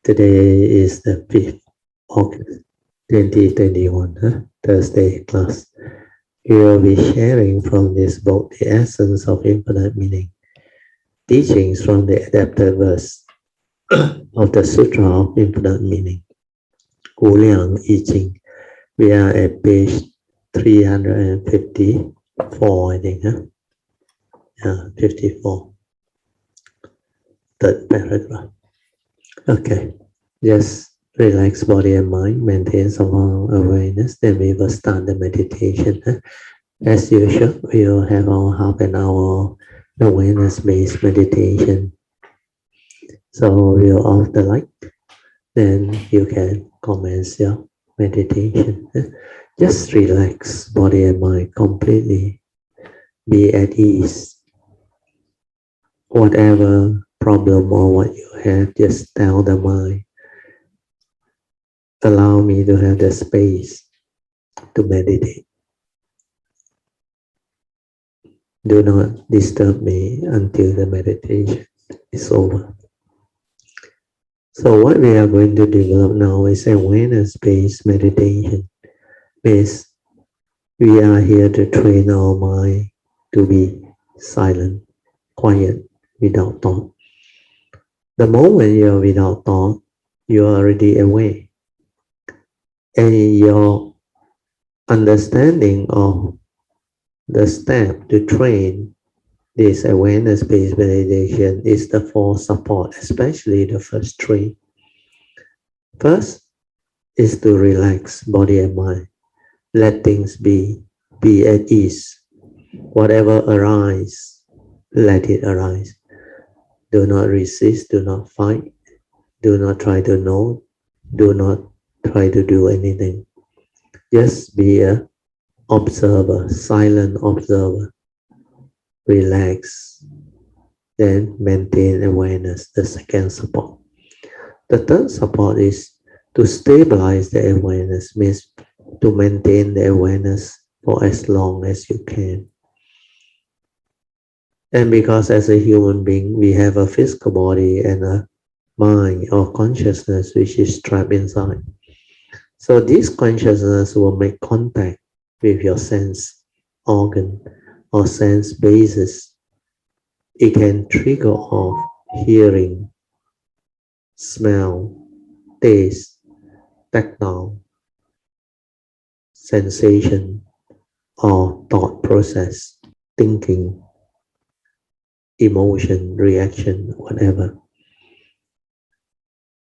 Today is the 5th August 2021, Thursday class. We will be sharing from this book, The Essence of Infinite Meaning, teachings from the adapted verse of the Sutra of Infinite Meaning, Wu Liang I Ching. We are at page 354, I think, Yeah, 54, third paragraph. Okay. Just relax body and mind, maintain some awareness, then we will start the meditation. As usual, we will have our half an hour awareness-based meditation. So we'll off the light, then you can commence your meditation. Just relax body and mind completely. Be at ease. Whatever problem or what you have, just tell the mind, allow me to have the space to meditate. Do not disturb me until the meditation is over. So what we are going to develop now is awareness-based meditation. Means we are here to train our mind to be silent, quiet, without thought. The moment you are without thought, you are already aware. And your understanding of the step to train this awareness-based meditation is the four support, especially the first three. First is to relax body and mind. Let things be at ease. Whatever arises, let it arise. Do not resist, do not fight, do not try to know, do not try to do anything. Just be an observer, silent observer. Relax, then maintain awareness, the second support. The third support is to stabilize the awareness, means to maintain the awareness for as long as you can. And because as a human being, we have a physical body and a mind or consciousness which is trapped inside. So this consciousness will make contact with your sense organ or sense bases. It can trigger off hearing, smell, taste, tactile, sensation, or thought process, thinking, emotion, reaction, whatever.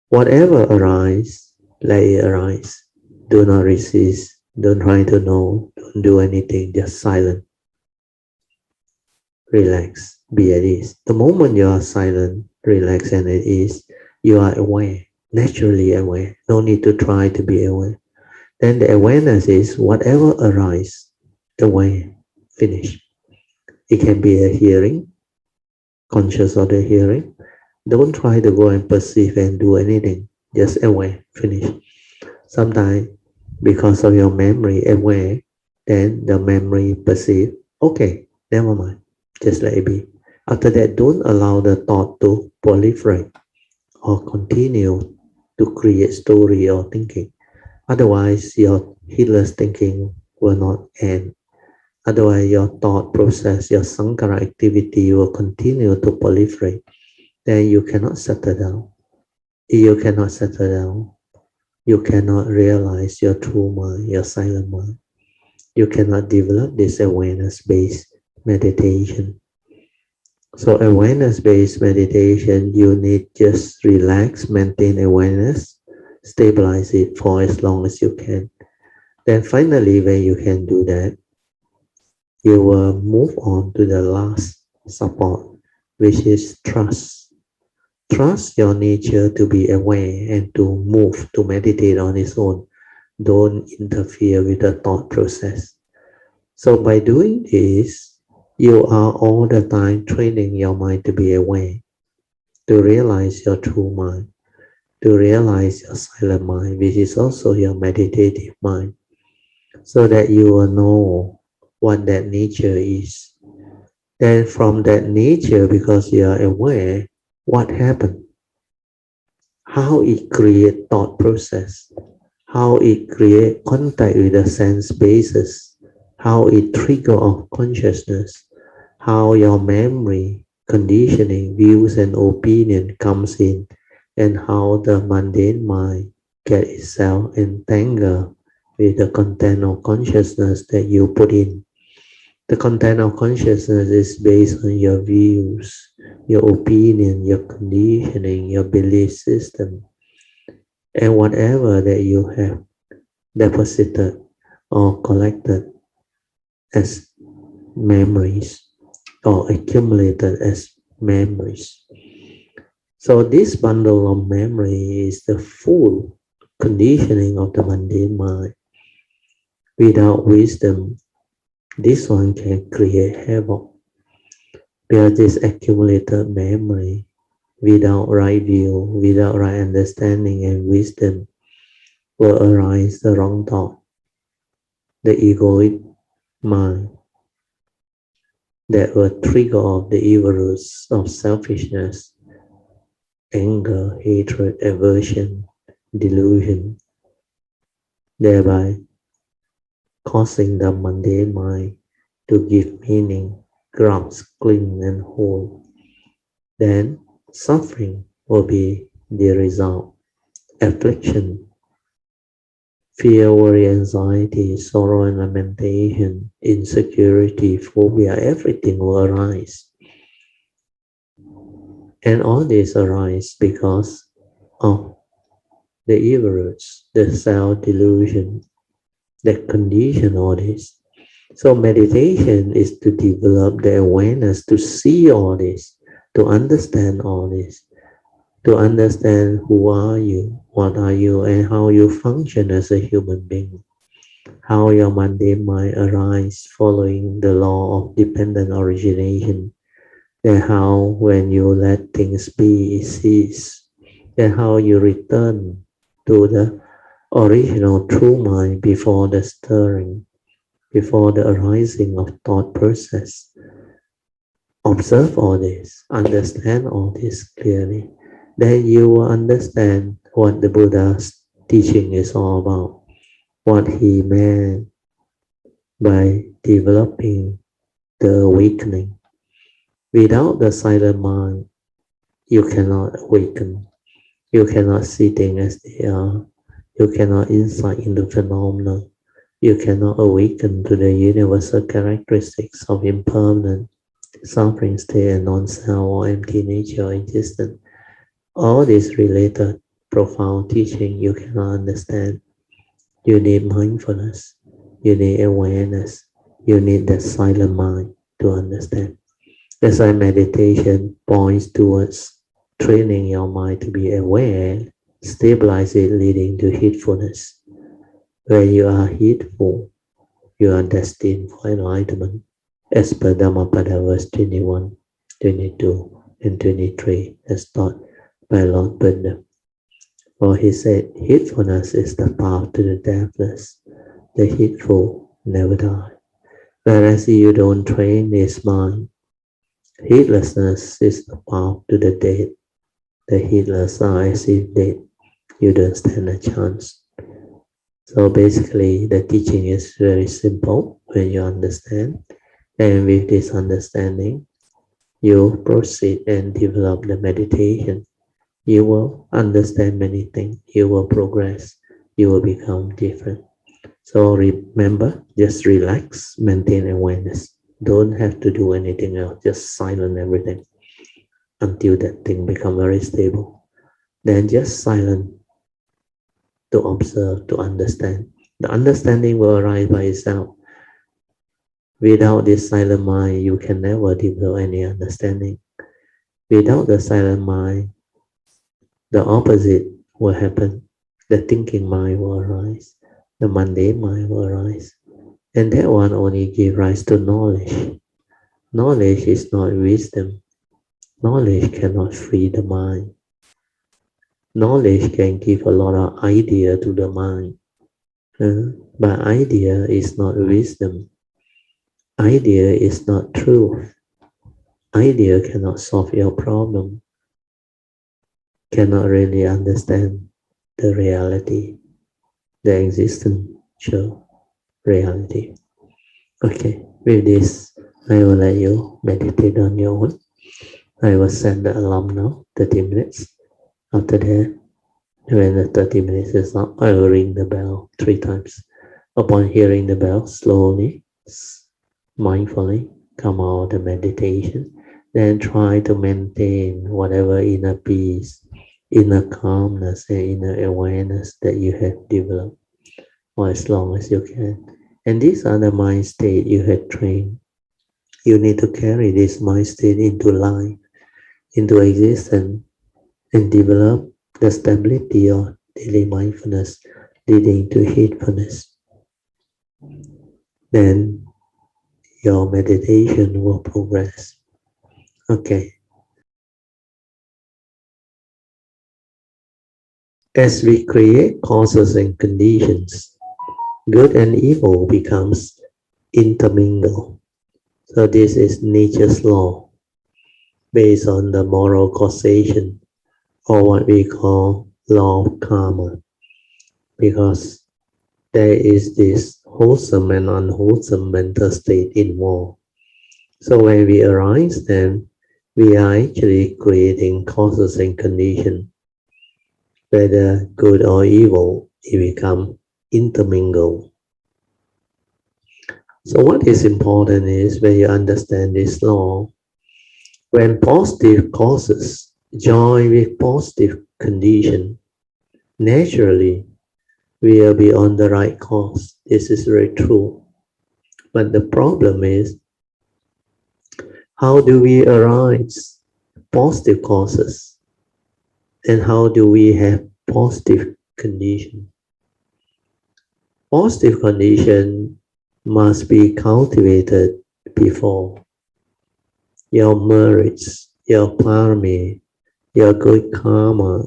Whatever arises, let it arise. Do not resist. Don't try to know. Don't do anything. Just silent. Relax. Be at ease. The moment you are silent, relaxed, and at ease, you are aware. Naturally aware. No need to try to be aware. Then the awareness is whatever arises, aware. Finish. It can be a hearing. Conscious of the hearing. Don't try to go and perceive and do anything. Just aware. Finish. Sometimes, because of your memory aware, then the memory perceive. Okay, never mind. Just let it be. After that, don't allow the thought to proliferate or continue to create story or thinking. Otherwise, your heedless thinking will not end. Otherwise, your thought process, your sankhara activity will continue to proliferate. Then you cannot settle down. If you cannot settle down, you cannot realize your true mind, your silent mind. You cannot develop this awareness-based meditation. So awareness-based meditation, you need just relax, maintain awareness, stabilize it for as long as you can. Then finally, when you can do that, you will move on to the last support, which is trust. Trust your nature to be aware and to move, to meditate on its own. Don't interfere with the thought process. So by doing this, you are all the time training your mind to be aware, to realize your true mind, to realize your silent mind, which is also your meditative mind, so that you will know what that nature is. Then from that nature, because you are aware, what happened? how it create thought process, how it create contact with the sense basis, how it trigger of consciousness, how your memory, conditioning, views and opinion comes in, and how the mundane mind get itself entangled with the content of consciousness that you put in. The content of consciousness is based on your views, your opinion, your conditioning, your belief system, and whatever that you have deposited or collected as memories or accumulated as memories. So this bundle of memory is the full conditioning of the mundane mind. Without wisdom, this one can create havoc. Because this accumulated memory, without right view, without right understanding and wisdom, will arise the wrong thought, the egoic mind, that will trigger off the evil roots of selfishness, anger, hatred, aversion, delusion, thereby causing the mundane mind to give meaning, grasp, cling, and hold. Then suffering will be the result. Affliction, fear, worry, anxiety, sorrow, and lamentation, insecurity, phobia, everything will arise. And all this arise because of the evil roots, the self-delusion that condition all this. So meditation is to develop the awareness to see all this, to understand all this, to understand who are you, what are you, and how you function as a human being, how your mundane mind arises following the law of dependent origination, and how when you let things be, it cease, and how you return to the original true mind before the stirring, before the arising of thought process. Observe all this, understand all this clearly. Then you will understand what the Buddha's teaching is all about, what he meant by developing the awakening. Without the silent mind, you cannot awaken. You cannot see things as they are. You cannot insight into phenomena. You cannot awaken to the universal characteristics of impermanent, suffering state and non-self or empty nature or existence. All this related profound teaching you cannot understand. You need mindfulness. You need awareness. You need the silent mind to understand. That's why meditation points towards training your mind to be aware, stabilize it, leading to heedfulness. When you are heedful, you are destined for enlightenment, as per Dhammapada verse 21, 22, and 23, as taught by Lord Buddha. For he said, heedfulness is the path to the deathless. The heedful never die. Whereas you don't train this mind, heedlessness is the path to the dead. The heedless are as if dead. You don't stand a chance. So basically, the teaching is very simple when you understand. And with this understanding, you proceed and develop the meditation. You will understand many things. You will progress. You will become different. So remember, just relax, maintain awareness. Don't have to do anything else. Just silence everything until that thing become very stable. Then just silent to observe, to understand. The understanding will arise by itself. Without this silent mind, you can never develop any understanding. Without the silent mind, the opposite will happen. The thinking mind will arise. The mundane mind will arise. And that one only gives rise to knowledge. Knowledge is not wisdom. Knowledge cannot free the mind. Knowledge can give a lot of idea to the mind. But idea is not wisdom. Idea is not truth. Idea cannot solve your problem. cannot really understand the reality, the existential reality. Okay, with this, I will let you meditate on your own. I will set the alarm now, 30 minutes. After that, when the 30 minutes is up, I will ring the bell 3 times. Upon hearing the bell, slowly, mindfully come out of the meditation. Then try to maintain whatever inner peace, inner calmness, and inner awareness that you have developed for as long as you can. And these are the mind state you have trained. You need to carry this mind state into life, into existence, and develop the stability of daily mindfulness leading to heedfulness. Then your meditation will progress. Okay. As we create causes and conditions, good and evil becomes intermingled. So this is nature's law based on the moral causation, or what we call law of karma, because there is this wholesome and unwholesome mental state involved. So when we arise them, we are actually creating causes and conditions, whether good or evil, it become intermingled. So what is important is when you understand this law, when positive causes join with positive condition, naturally we will be on the right course. This is very true. But the problem is, how do we arise positive causes? And how do we have positive condition? Positive condition must be cultivated before. Your merits, your parami, your good karma.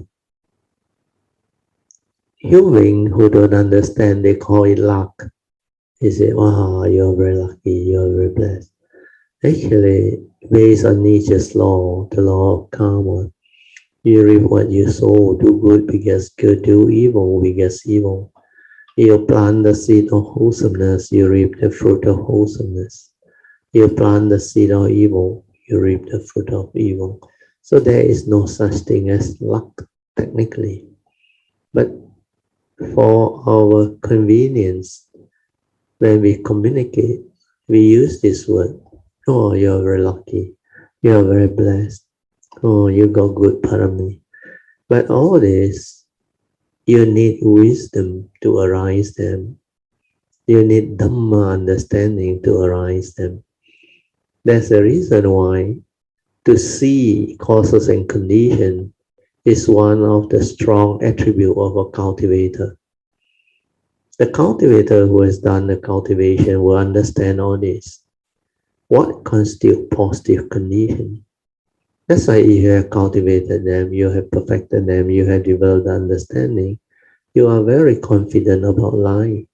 Human who don't understand, they call it luck. They say, wow, you're very lucky, you're very blessed. Actually, based on nature's law, the law of karma, you reap what you sow. Do good because good, do evil because evil. You plant the seed of wholesomeness, you reap the fruit of wholesomeness. You plant the seed of evil, you reap the fruit of evil. So there is no such thing as luck, technically. But for our convenience, when we communicate, we use this word. Oh, you're very lucky. You're very blessed. Oh, you got good parami. But all this, you need wisdom to arise them. You need Dhamma understanding to arise them. That's the reason why to see causes and conditions is one of the strong attributes of a cultivator. The cultivator who has done the cultivation will understand all this. What constitutes positive condition? That's why you have cultivated them, you have perfected them, you have developed understanding. You are very confident about life.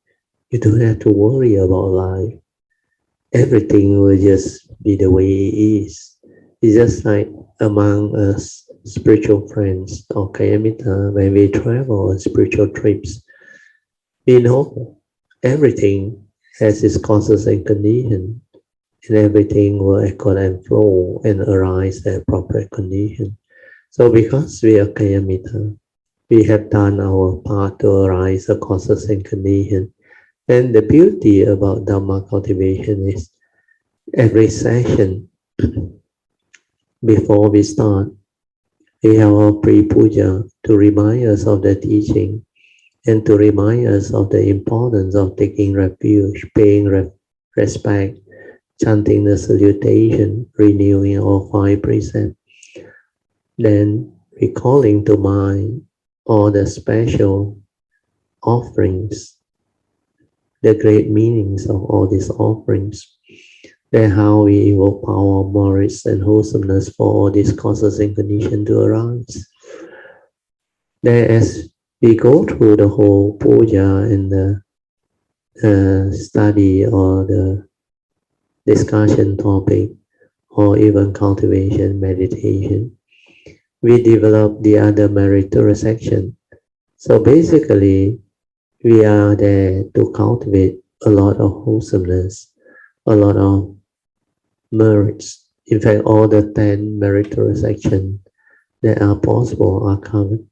You don't have to worry about life. Everything will just be the way it is. It's just like among us spiritual friends or Kayamita, when we travel on spiritual trips, we know everything has its causes and conditions, and everything will echo and flow and arise at appropriate condition. So because we are Kayamita, we have done our part to arise the causes and conditions. And the beauty about Dhamma cultivation is every session before we start, we have our pre-puja to remind us of the teaching and to remind us of the importance of taking refuge, paying respect, chanting the salutation, renewing all 5 precepts, then recalling to mind all the special offerings, the great meanings of all these offerings, then how we evoke power, merits, and wholesomeness for all these causes and conditions to arise. Then as we go through the whole puja and the study or the discussion topic, or even cultivation, meditation, we develop the other meritorious action. So basically, we are there to cultivate a lot of wholesomeness, a lot of merits. In fact, all the 10 meritorious actions that are possible are covered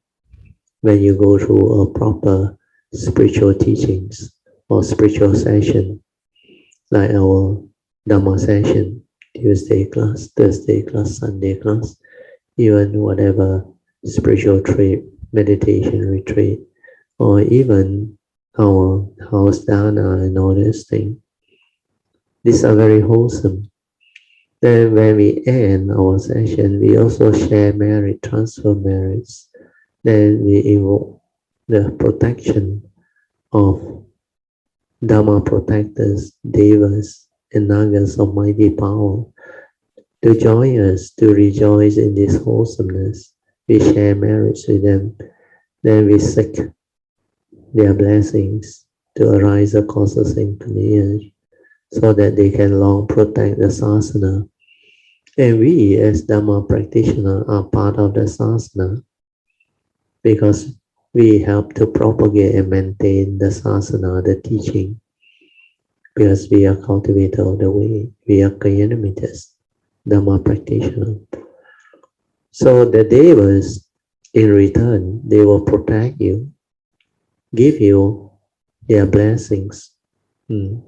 when you go through a proper spiritual teachings or spiritual session, like our Dhamma session, Tuesday class, Thursday class, Sunday class, even whatever spiritual trip, meditation retreat, or even our house dana and all these things. These are very wholesome. Then when we end our session, we also share merit, transfer merits. Then we invoke the protection of Dharma protectors, devas, and nagas of mighty power to join us to rejoice in this wholesomeness. We share merits with them. Then we seek their blessings to arise the causes and lineage so that they can long protect the sasana. And we as Dhamma practitioners are part of the sasana because we help to propagate and maintain the sasana, the teaching, because we are cultivators of the way, we are Kalyanamitas, Dhamma practitioners. So the devas, in return, they will protect you, give you their blessings. So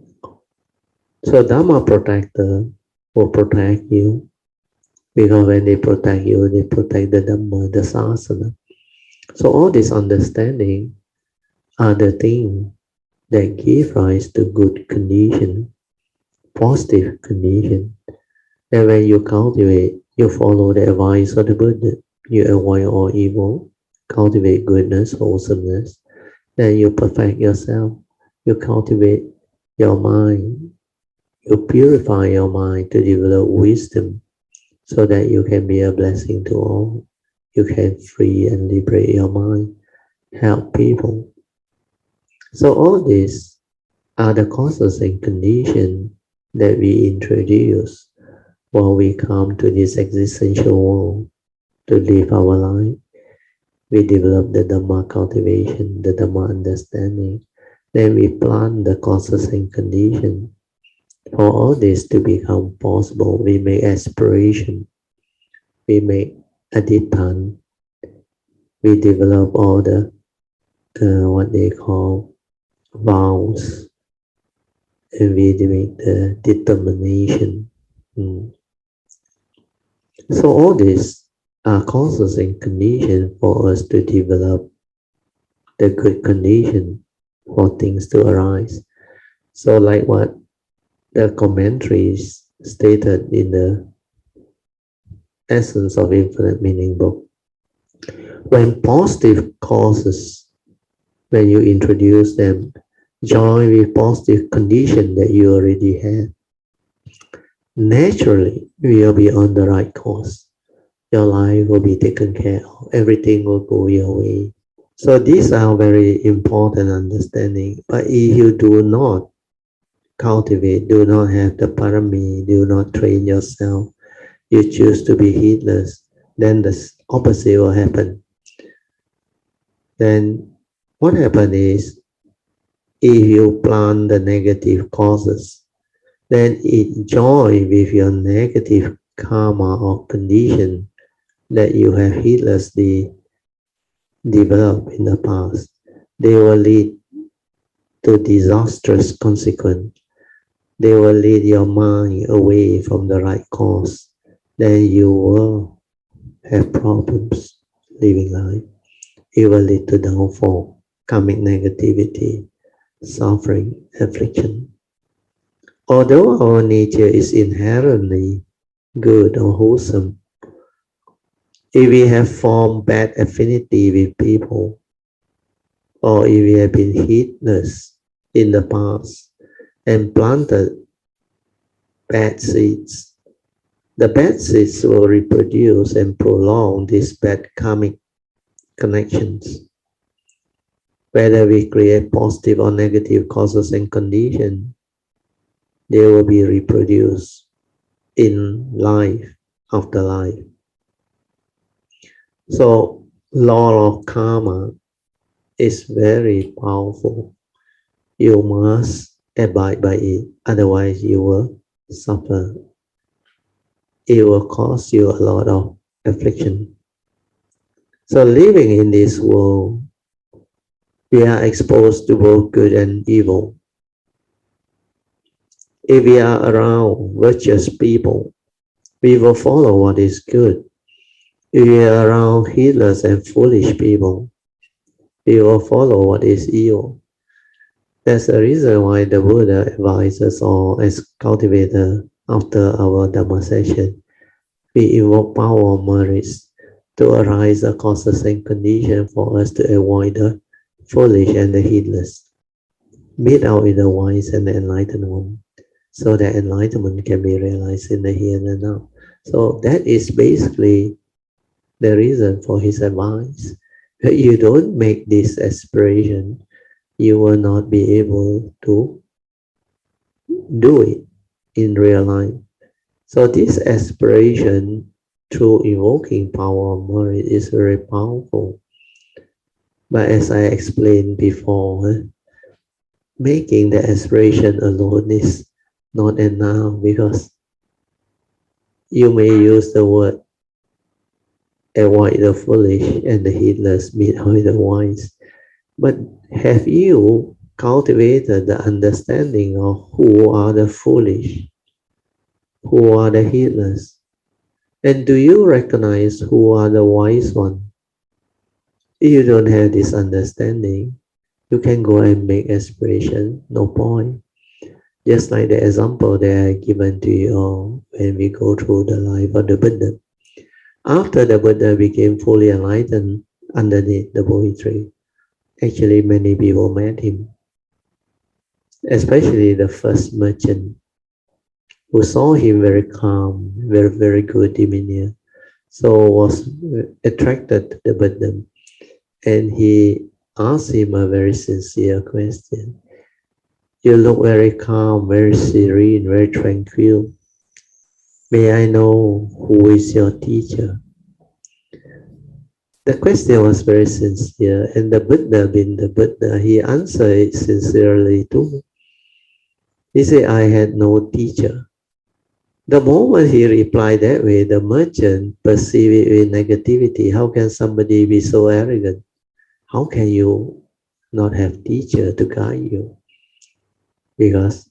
Dhamma protector will protect you because when they protect you, they protect the Dhamma, the sasana. So all this understanding are the things that give rise to good condition, positive condition. And when you cultivate, you follow the advice of the Buddha, you avoid all evil, cultivate goodness, wholesomeness, then you perfect yourself, you cultivate your mind, you purify your mind to develop wisdom so that you can be a blessing to all. You can free and liberate your mind, help people. So all these are the causes and conditions that we introduce while we come to this existential world to live our life. We develop the Dhamma cultivation, the Dhamma understanding. Then we plant the causes and conditions. For all this to become possible, we make aspiration, we make adittan, we develop all the what they call vows, and we make the determination. So all these are causes and conditions for us to develop the good condition for things to arise. So like what the commentaries stated in the Essence of Infinite Meaning book, when positive causes, when you introduce them, join with positive condition that you already have, naturally you will be on the right course. Your life will be taken care of. Everything will go your way. So these are very important understanding. But if you do not cultivate, do not have the parami, do not train yourself, you choose to be heedless, then the opposite will happen. Then what happens is, if you plant the negative causes, then it joins with your negative karma or condition that you have heedlessly developed in the past. They will lead to disastrous consequence. They will lead your mind away from the right course. Then you will have problems living life. It will lead to downfall, karmic negativity, suffering, affliction. Although our nature is inherently good or wholesome, if we have formed bad affinity with people, or if we have been heedless in the past and planted bad seeds, the bad seeds will reproduce and prolong these bad karmic connections. Whether we create positive or negative causes and conditions, they will be reproduced in life after life. So law of karma is very powerful. You must abide by it, otherwise you will suffer. It will cause you a lot of affliction. So living in this world, we are exposed to both good and evil. If we are around virtuous people, we will follow what is good. If we are around heedless and foolish people, we will follow what is evil. That's the reason why the Buddha advises all as cultivator after our Dhamma session. We invoke power of merits to arise across the same condition for us to avoid the foolish and the heedless. Meet out with the wise and the enlightened one, so that enlightenment can be realized in the here and the now. So that is basically the reason for his advice. If you don't make this aspiration, you will not be able to do it in real life. So this aspiration through invoking power of merit is very powerful. But as I explained before, making the aspiration alone is not enough, because you may use the word avoid the foolish and the heedless, meet with the wise. But have you cultivated the understanding of who are the foolish, who are the heedless? And do you recognize who are the wise ones? If you don't have this understanding, you can go and make aspiration, no point. Just like the example that I given to you all when we go through the life of the Buddha. After the Buddha became fully enlightened underneath the Bodhi tree, actually many people met him, especially the first merchant who saw him very calm, very good demeanor, so was attracted to the Buddha, and he asked him a very sincere question. You look very calm, very serene, very tranquil. May I know who is your teacher? The question was very sincere, and the Buddha, being the Buddha, he answered it sincerely too. He said, I had no teacher. The moment he replied that way, the merchant perceived it with negativity. How can somebody be so arrogant? How can you not have teacher to guide you? Because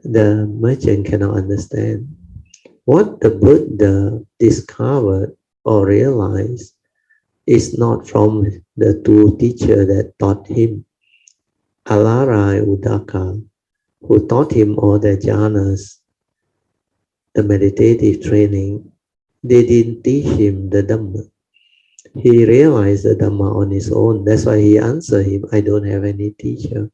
the merchant cannot understand. What the Buddha discovered or realized is not from the two teachers that taught him, Alara and Udaka, who taught him all the jhanas, the meditative training. They didn't teach him the Dhamma. He realized the Dhamma on his own. That's why he answered him, I don't have any teacher.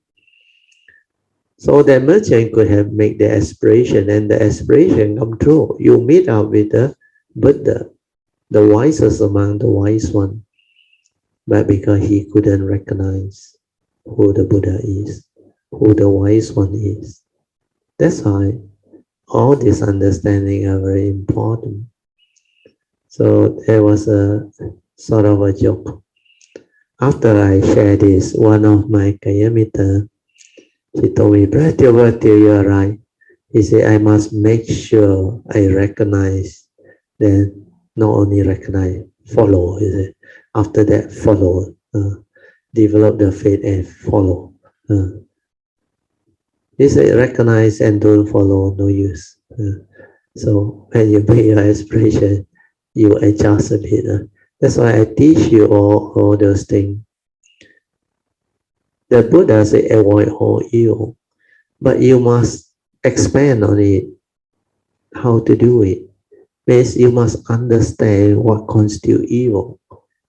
So that merchant could have made the aspiration, and the aspiration come true. You meet up with the Buddha, the wisest among the wise one. But because he couldn't recognize who the Buddha is, who the wise one is. That's why all this understanding are very important. So there was a sort of a joke. After I shared this, one of my Kayamita, he told me, Brother, you are right. He said, I must make sure I recognize, then not only recognize, follow. He said, after that, follow. Develop the faith and follow. He said, recognize and don't follow, no use. So when you make your aspiration, you adjust a bit. That's why I teach you all those things. The Buddha said avoid all evil, but you must expand on it. How to do it? Means you must understand what constitutes evil.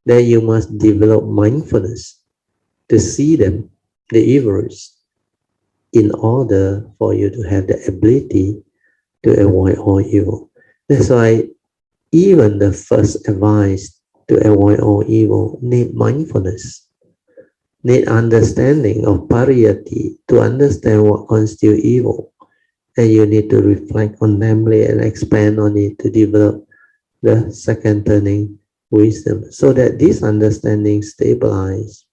Then you must develop mindfulness to see them, the evils, in order for you to have the ability to avoid all evil. That's why even the first advice to avoid all evil need mindfulness, need understanding of pariyati to understand what constitutes evil. And you need to reflect on them and expand on it to develop the second turning, wisdom, so that this understanding stabilize,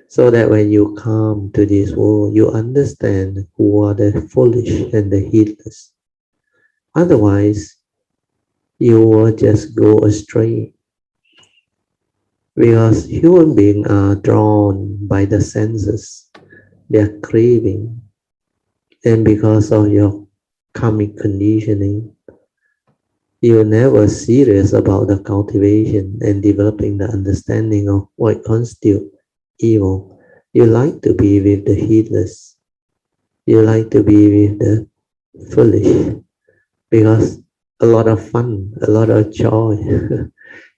so that when you come to this world, you understand who are the foolish and the heedless. Otherwise, you will just go astray, because human beings are drawn by the senses, they are craving, and because of your karmic conditioning, you're never serious about the cultivation and developing the understanding of what constitutes evil. You like to be with the heedless. You like to be with the foolish, because a lot of fun, a lot of joy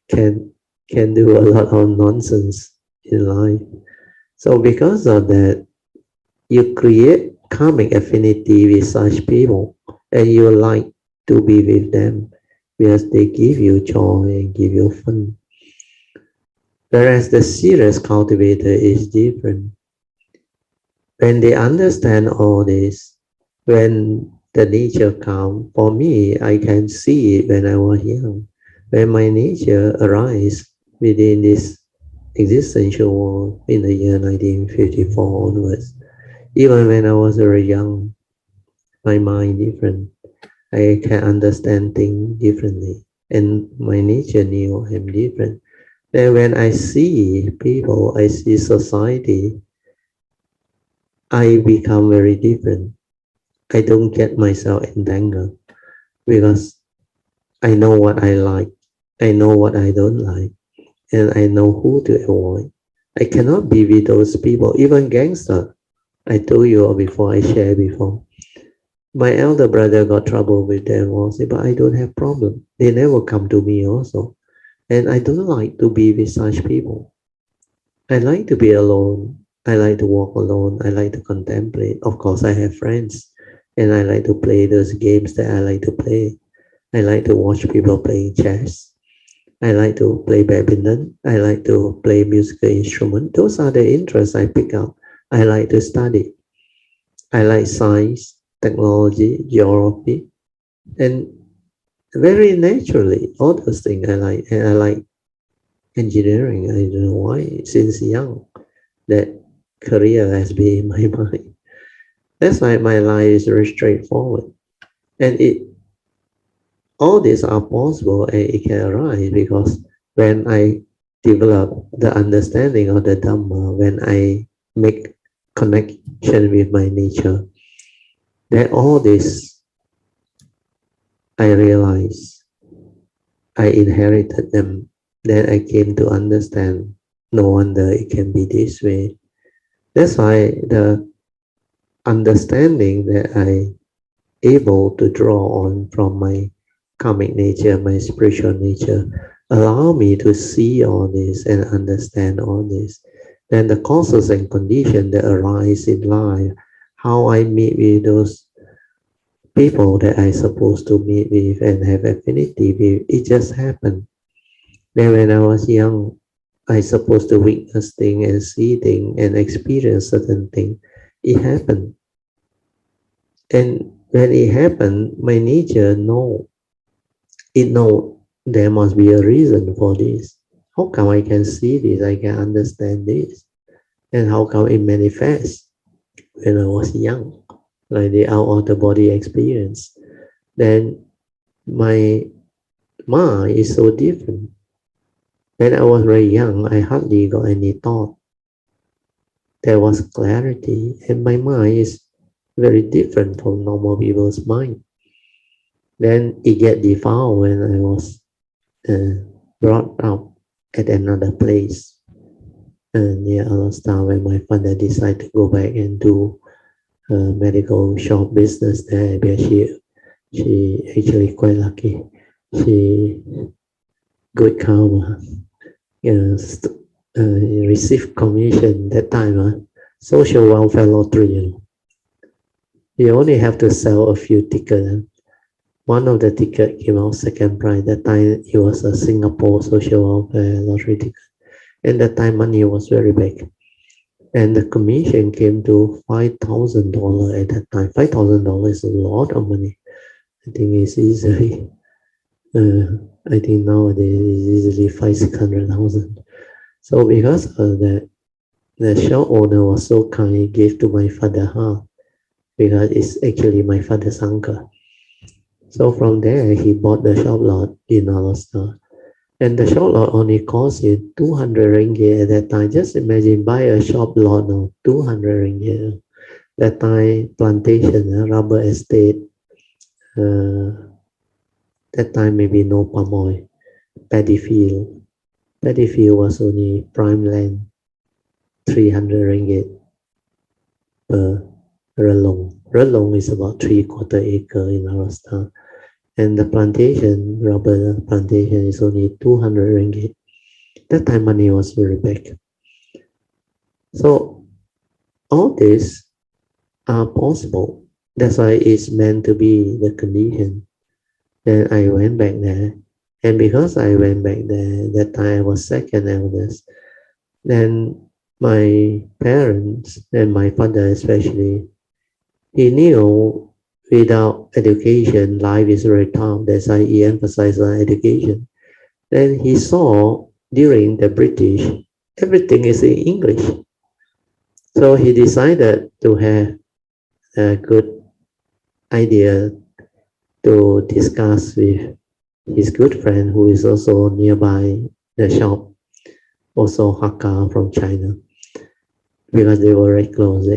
can can do a lot of nonsense in life. So because of that, you create karmic affinity with such people, and you like to be with them because they give you joy and give you fun. Whereas the serious cultivator is different. When they understand all this, when the nature comes, for me, I can see it when I was young. When my nature arises within this existential world in the year 1954 onwards, even when I was very young, my mind different. I can understand things differently, and my nature knew I'm different. Then when I see people, I see society, I become very different. I don't get myself entangled, because I know what I like, I know what I don't like, and I know who to avoid. I cannot be with those people, even gangster. I told you before, I shared before. My elder brother got trouble with them also, but I don't have problem. They never come to me also. And I don't like to be with such people. I like to be alone. I like to walk alone. I like to contemplate. Of course, I have friends, and I like to play those games that I like to play. I like to watch people playing chess. I like to play badminton. I like to play musical instrument. Those are the interests I pick up. I like to study. I like science, technology, geography, and very naturally, all those things I like. And I like engineering. I don't know why, since young, that career has been in my mind. That's why my life is very straightforward. And all these are possible, and it can arise because when I develop the understanding of the Dhamma, when I make connection with my nature, then all this I realize I inherited them. Then I came to understand, no wonder it can be this way. That's why the understanding that I able to draw on from my karmic nature, my spiritual nature, allow me to see all this and understand all this. Then the causes and conditions that arise in life, how I meet with those people that I supposed to meet with and have affinity with, it just happened. Then when I was young, I supposed to witness things and see things and experience certain things. It happened. And when it happened, my nature know, it know there must be a reason for this. How come I can see this? I can understand this. And how come it manifests when I was young? Like the out of the body experience. Then my mind is so different. When I was very young, I hardly got any thought. There was clarity, and my mind is very different from normal people's mind. Then it get defiled when I was brought up at another place near Alaska, when my father decided to go back and do medical shop business there. But she actually quite lucky. She good karma. Received commission that time. Social welfare lottery. You only have to sell a few tickets. One of the ticket came out second prize. That time it was a Singapore social welfare lottery ticket. And that time money was very big. And the commission came to $5,000 at that time. $5,000 is a lot of money. I think it's easily I think nowadays it's easily 500,000, 600,000. So because of that, the shop owner was so kind, he gave to my father half because it's actually my father's uncle. So from there, he bought the shop lot in our store. And the shop lot only cost you 200 ringgit at that time. Just imagine buy a shop lot of 200 ringgit. That time, plantation, rubber estate, uh, that time maybe no palm oil, paddy field. Paddy field was only prime land, 300 ringgit per relong. Relong is about 3/4 acre in Rajasthan. And the plantation, rubber plantation is only 200 ringgit. That time money was very big. So all this are possible. That's why it's meant to be the condition. Then I went back there. And because I went back there, that time I was second eldest. Then my parents and my father especially, he knew without education, life is very tough. That's why he emphasized on education. Then he saw during the British, everything is in English. So he decided to have a good idea to discuss with his good friend who is also nearby the shop, also Hakka from China, because they were very close.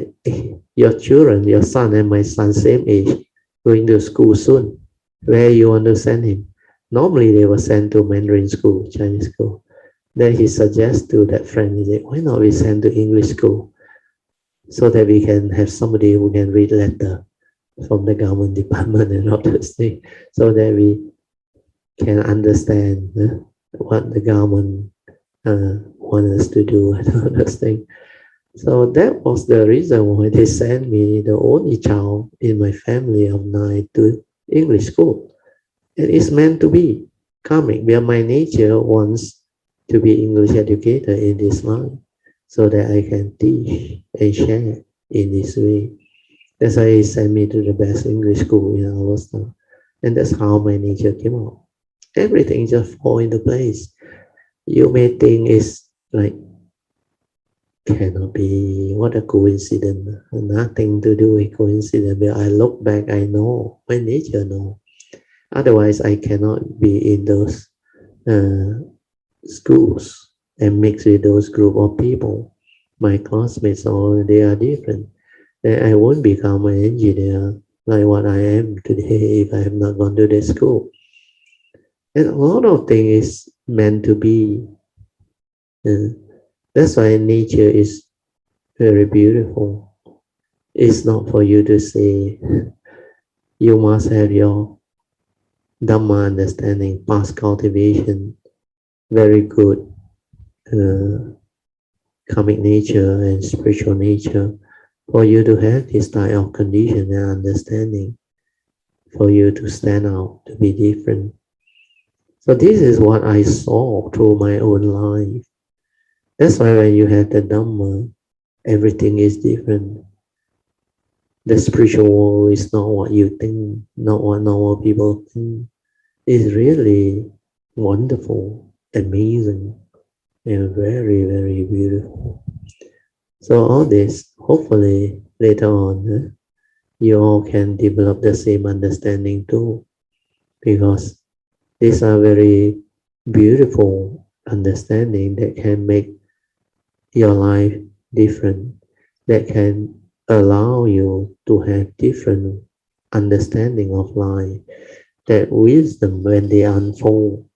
Your children, your son and my son, same age, going to school soon. Where you want to send him? Normally they were sent to Mandarin school, Chinese school. Then he suggests to that friend, he said, why not we send to English school so that we can have somebody who can read letter from the government department and all those things, so that we can understand what the government want us to do and all those things. So that was the reason why they sent me, the only child in my family of 9, to English school. And it's meant to be coming, where my nature wants to be English educator in this line, so that I can teach and share in this way. That's why he sent me to the best English school in our town. And that's how my nature came out. Everything just fall into place. You may think it's like, cannot be, what a coincidence. Nothing to do with coincidence. But I look back, I know, my nature know. Otherwise, I cannot be in those uh, schools and mix with those group of people. My classmates, all they are different. And I won't become an engineer like what I am today if I have not gone to the school. And a lot of things is meant to be. Uh, that's why nature is very beautiful. It's not for you to say you must have your Dhamma understanding, past cultivation, very good uh, karmic nature and spiritual nature for you to have this type of condition and understanding, for you to stand out, to be different. So this is what I saw through my own life. That's why when you have the Dhamma, everything is different. The spiritual world is not what you think, not what normal people think. It's really wonderful, amazing, and very, very beautiful. So all this, hopefully later on, you all can develop the same understanding too, because these are very beautiful understanding that can make your life different, that can allow you to have different understanding of life. That wisdom, when they unfold,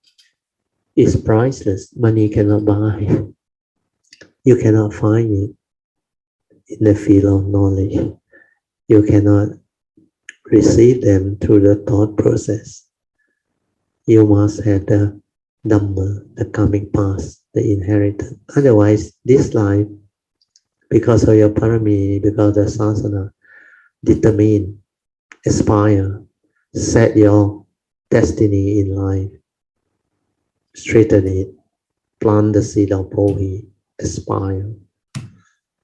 is priceless. Money cannot buy. You cannot find it in the field of knowledge. You cannot receive them through the thought process. You must have the Dhamma, the karmic past, the inheritance. Otherwise, this life, because of your parami, because of the sasana, determine, aspire, set your destiny in life, straighten it, plant the seed of bodhi, aspire,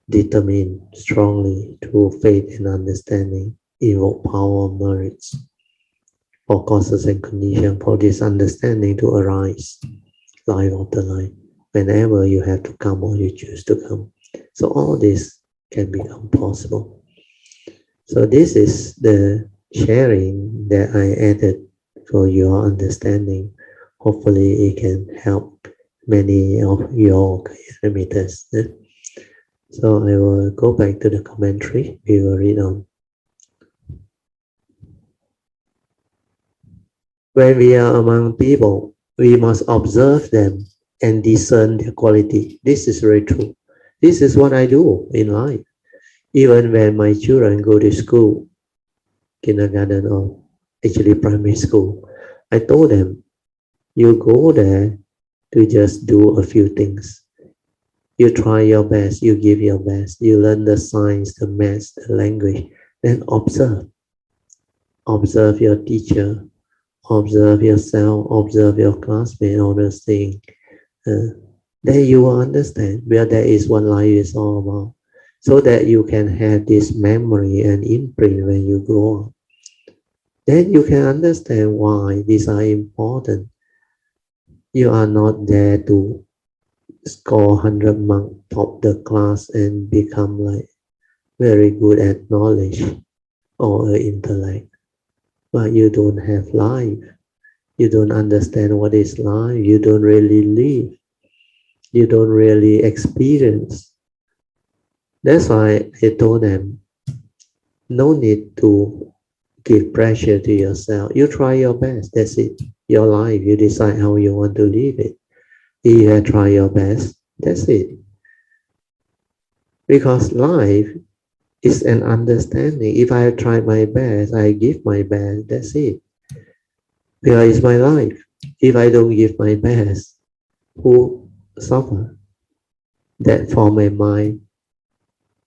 determine strongly through faith and understanding, invoke power of merits. for causes and conditions for this understanding to arise, life after life, whenever you have to come or you choose to come. So all this can become possible. So this is the sharing that I added for your understanding. Hopefully it can help many of your parameters. So I will go back to the commentary. We will read on. When we are among people, we must observe them and discern their quality. This is very true. This is what I do in life. Even when my children go to school, kindergarten or actually primary school, I told them, you go there to just do a few things. You try your best, you give your best, you learn the science, the maths, the language, then observe. Observe your teacher, observe yourself, observe your classmate, all those things. Then you will understand where that is what life is all about. So that you can have this memory and imprint when you grow up. Then you can understand why these are important. You are not there to score 100 mark, top the class and become like very good at knowledge or intellect. But you don't have life. You don't understand what is life. You don't really live. You don't really experience. That's why I told them, no need to give pressure to yourself. You try your best. That's it. Your life, you decide how you want to live it. If you try your best, that's it. Because life is an understanding. If I try my best, I give my best, that's it. Because it's my life. If I don't give my best, who suffer? That for my mind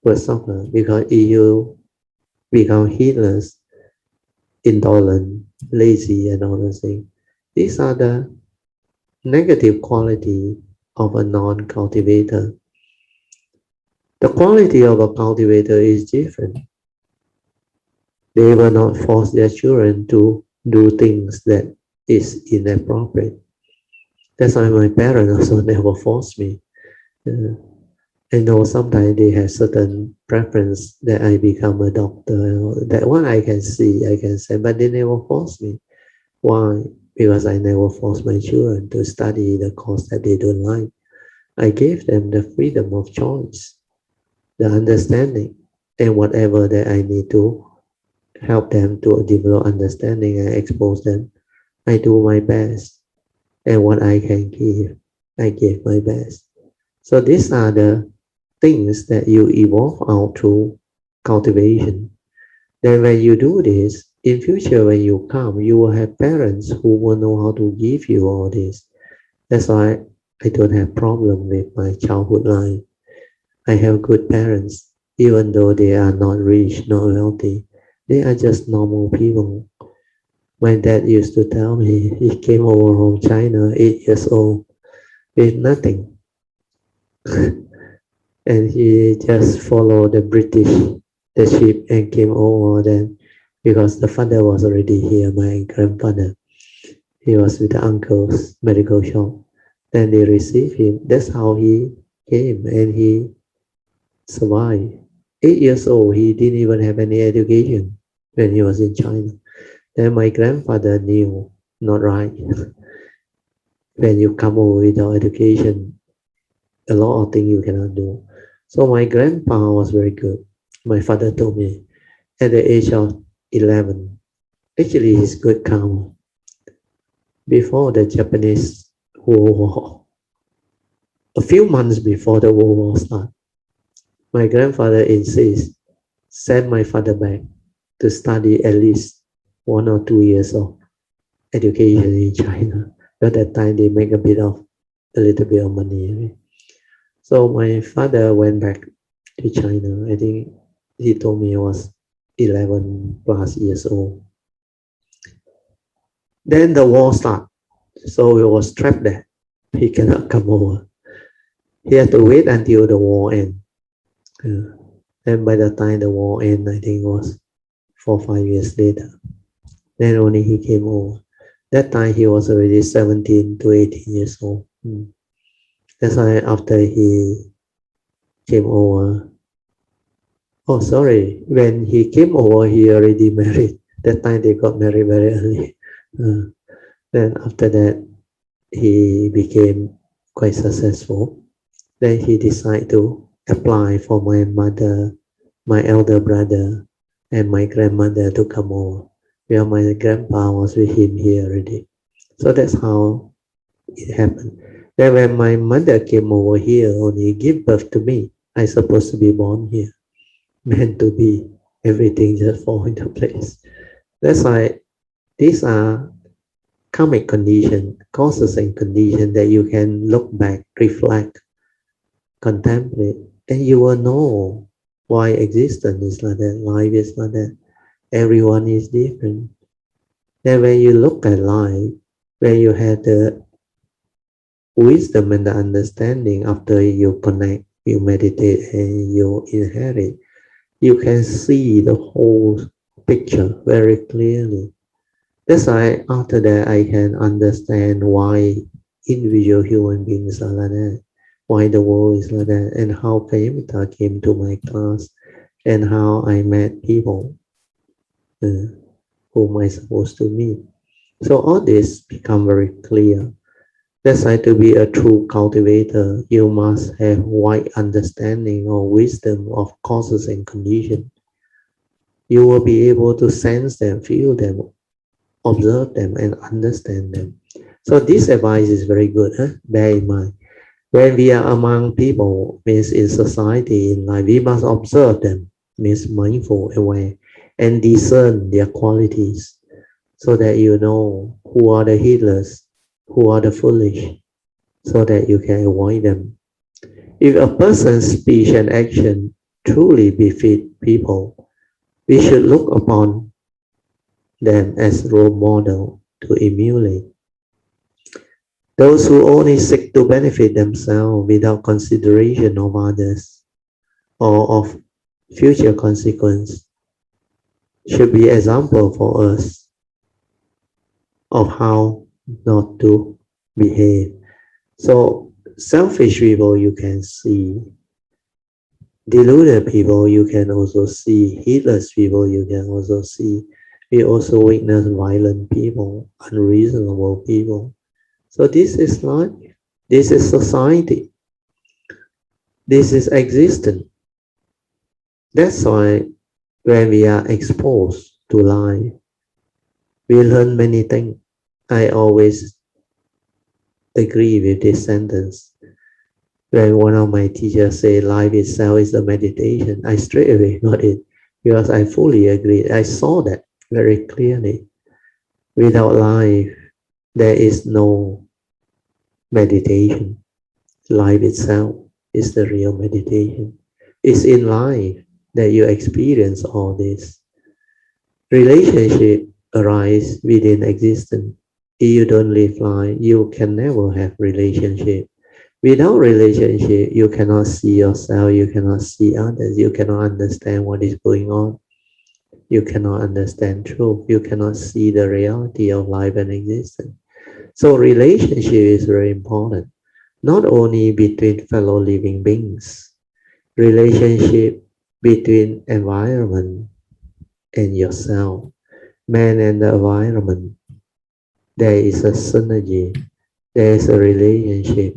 will suffer. Because if you become heedless, indolent, lazy, and all those things, these are the negative quality of a non-cultivator. The quality of a cultivator is different. They will not force their children to do things that is inappropriate. That's why my parents also never forced me. I know sometimes they have certain preference that I become a doctor. That one I can see, I can say, but they never force me. Why? Because I never force my children to study the course that they don't like. I gave them the freedom of choice, the understanding, and whatever that I need to help them to develop understanding and expose them. I do my best, and what I can give, I give my best. So these are the things that you evolve out through cultivation. Then when you do this, in future when you come, you will have parents who will know how to give you all this. That's why I don't have problem with my childhood life. I have good parents, even though they are not rich, not wealthy. They are just normal people. My dad used to tell me he came over from China, 8 years old, with nothing. And he just followed the ship and came over then because the father was already here, my grandfather. He was with the uncle's medical shop. Then they received him. That's how he came and he survived. 8 years old, he didn't even have any education when he was in China. Then my grandfather knew, not right. When you come over without education, a lot of things you cannot do. So my grandpa was very good. My father told me at the age of 11, actually he's good calm. Before the Japanese World War, a few months before the World War started, my grandfather insists, send my father back to study at least 1 or 2 years of education in China. At that time, they make a little bit of money. So my father went back to China. I think he told me he was 11 plus years old. Then the war started. So he was trapped there. He cannot come over. He had to wait until the war ends. And by the time the war ended, I think it was 4 or 5 years later. Then only he came over. That time he was already 17 to 18 years old. That's why after he came over, oh sorry, when he came over, he already married. That time they got married very early. Then after that, he became quite successful. Then he decided to apply for my mother, my elder brother, and my grandmother to come over. Where my grandpa was with him here already. So that's how it happened. Then when my mother came over here, only give birth to me. I supposed to be born here, meant to be. Everything just fall into place. That's why these are karmic condition, causes and condition that you can look back, reflect, contemplate, and you will know why existence is like that, life is like that. Everyone is different. Then when you look at life, when you have the wisdom and the understanding after you connect, you meditate, and you inherit, you can see the whole picture very clearly. That's why after that I can understand why individual human beings are like that, why the world is like that, and how Kayamita came to my class, and how I met people uh, whom I supposed to meet. So all this become very clear. That's why to be a true cultivator, you must have wide understanding or wisdom of causes and conditions. You will be able to sense them, feel them, observe them, and understand them. So this advice is very good. Bear in mind. When we are among people, means in society, in life, we must observe them, means mindful, aware, and discern their qualities so that you know who are the heedless, who are the foolish, so that you can avoid them. If a person's speech and action truly befit people, we should look upon them as role model to emulate. Those who only seek to benefit themselves without consideration of others or of future consequence should be example for us of how not to behave. So selfish people you can see, deluded people you can also see, heedless people you can also see. We also witness violent people, unreasonable people. So this is life. This is society. This is existence. That's why when we are exposed to life, we learn many things. I always agree with this sentence. When one of my teachers say life itself is a meditation, I straight away got it because I fully agree. I saw that very clearly. Without life, there is no meditation. Life itself is the real meditation. It's in life that you experience all this. Relationship arise within existence. If you don't live life, you can never have relationship. Without relationship, you cannot see yourself, you cannot see others, you cannot understand what is going on. You cannot understand truth, you cannot see the reality of life and existence. So relationship is very important, not only between fellow living beings, relationship between environment and yourself, man and the environment. There is a synergy, there is a relationship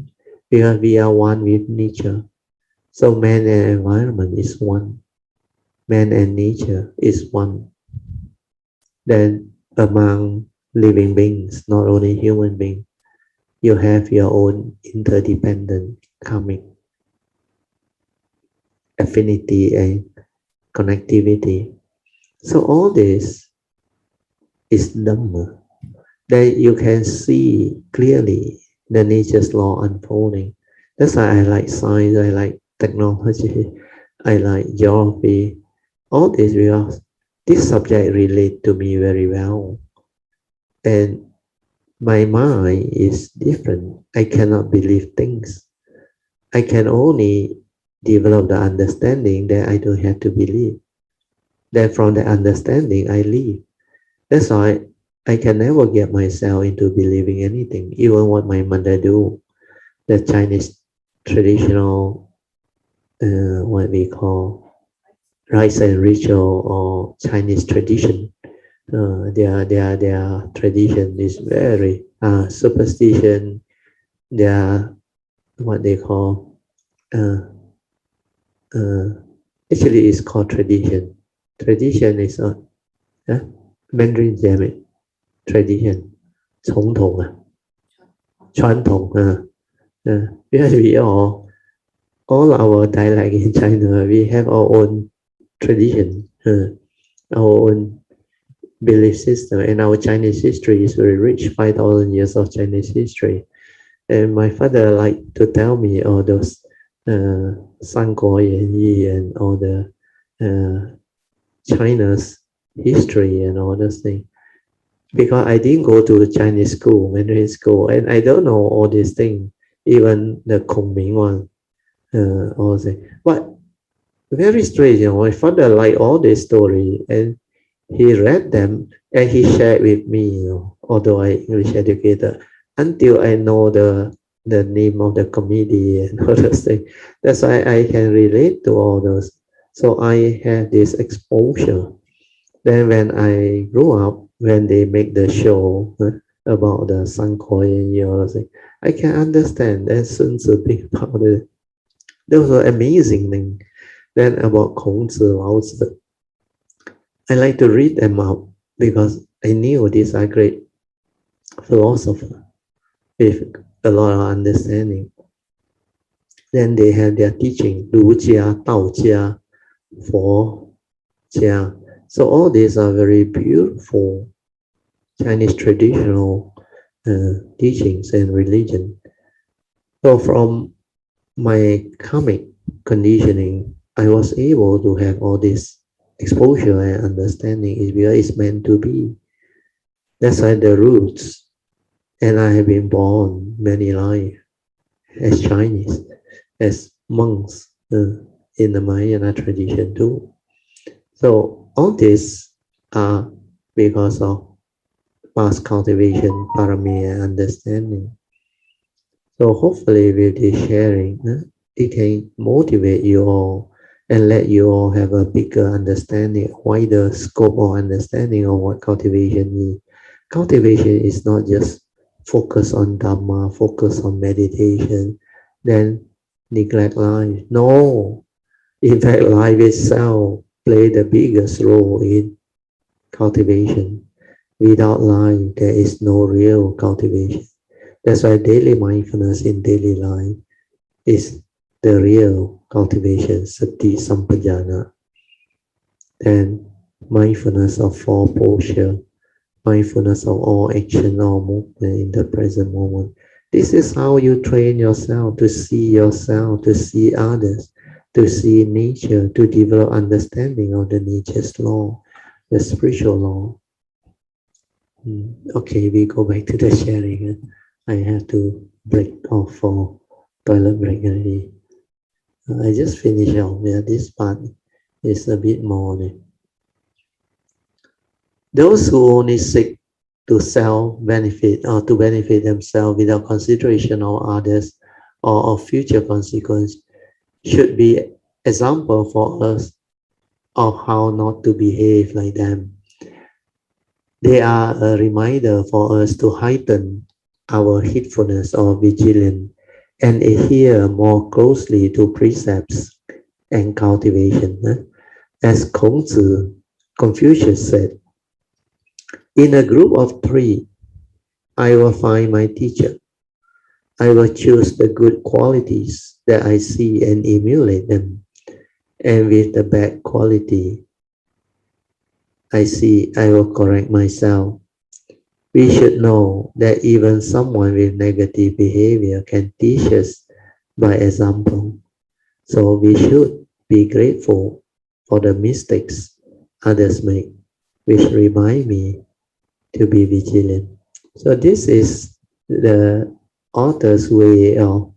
because we are one with nature. So man and environment is one. Man and nature is one. Then among living beings, not only human beings, you have your own interdependent karmic affinity and connectivity. So all this is Dhamma that you can see clearly the nature's law unfolding. That's why I like science, I like technology, I like geography, all this because this subject relate to me very well. And my mind is different. I cannot believe things. I can only develop the understanding that I don't have to believe. Then from the understanding I live. That's why I can never get myself into believing anything, even what my mother do. The Chinese traditional, what we call rites and ritual or Chinese tradition. Their tradition is very superstition. Their what they call uh, uh, actually it's called tradition. Tradition is a Mandarin damn it. Tradition 传统啊，传统啊，because we all our dialect in China, we have our own tradition, our own belief system, and our Chinese history is very rich. 5,000 years of Chinese history, and my father like to tell me all those 三国演义 and all the China's history and all those things. Because I didn't go to Chinese school, Mandarin school, and I don't know all these things, even the Kongming one, all that. But very strange, my father liked all this story, and he read them and he shared with me, although I English educator, until I know the name of the comedy and all those things. That's why I can relate to all those. So I had this exposure. Then when I grew up, when they make the show about the Sun Korean year, I can understand that Sun Tzu think about it. Those were amazing things. Then about Kongzi, Lao Tzu, I like to read them out because I knew these are great philosophers with a lot of understanding. Then they have their teaching, 儒家, 道家, 佛家. So all these are very beautiful Chinese traditional teachings and religion. So from my karmic conditioning, I was able to have all this exposure and understanding is where it's meant to be. That's why the roots. And I have been born many lives as Chinese, as monks in the Mahayana tradition too. So all this are because of past cultivation, parami, and understanding. So hopefully with this sharing, it can motivate you all and let you all have a bigger understanding, wider scope of understanding of what cultivation is. Cultivation is not just focus on Dhamma, focus on meditation, then neglect life. No, in fact, life itself play the biggest role in cultivation. Without life, there is no real cultivation. That's why daily mindfulness in daily life is the real cultivation, sati sampajana. Then mindfulness of all posture, mindfulness of all action, all movement in the present moment. This is how you train yourself to see others, to see nature, to develop understanding of the nature's law, the spiritual law. Okay, we go back to the sharing. I have to break off for toilet break already. I just finished off. Yeah, this part is a bit more. Those who only seek to self-benefit or to benefit themselves without consideration of others or of future consequence should be example for us of how not to behave like them. They are a reminder for us to heighten our heedfulness or vigilance and adhere more closely to precepts and cultivation. As Confucius said, in a group of three, I will find my teacher. I will choose the good qualities that I see and emulate them. And with the bad quality I see, I will correct myself. We should know that even someone with negative behavior can teach us by example. So we should be grateful for the mistakes others make, which remind me to be vigilant. So this is the author's way of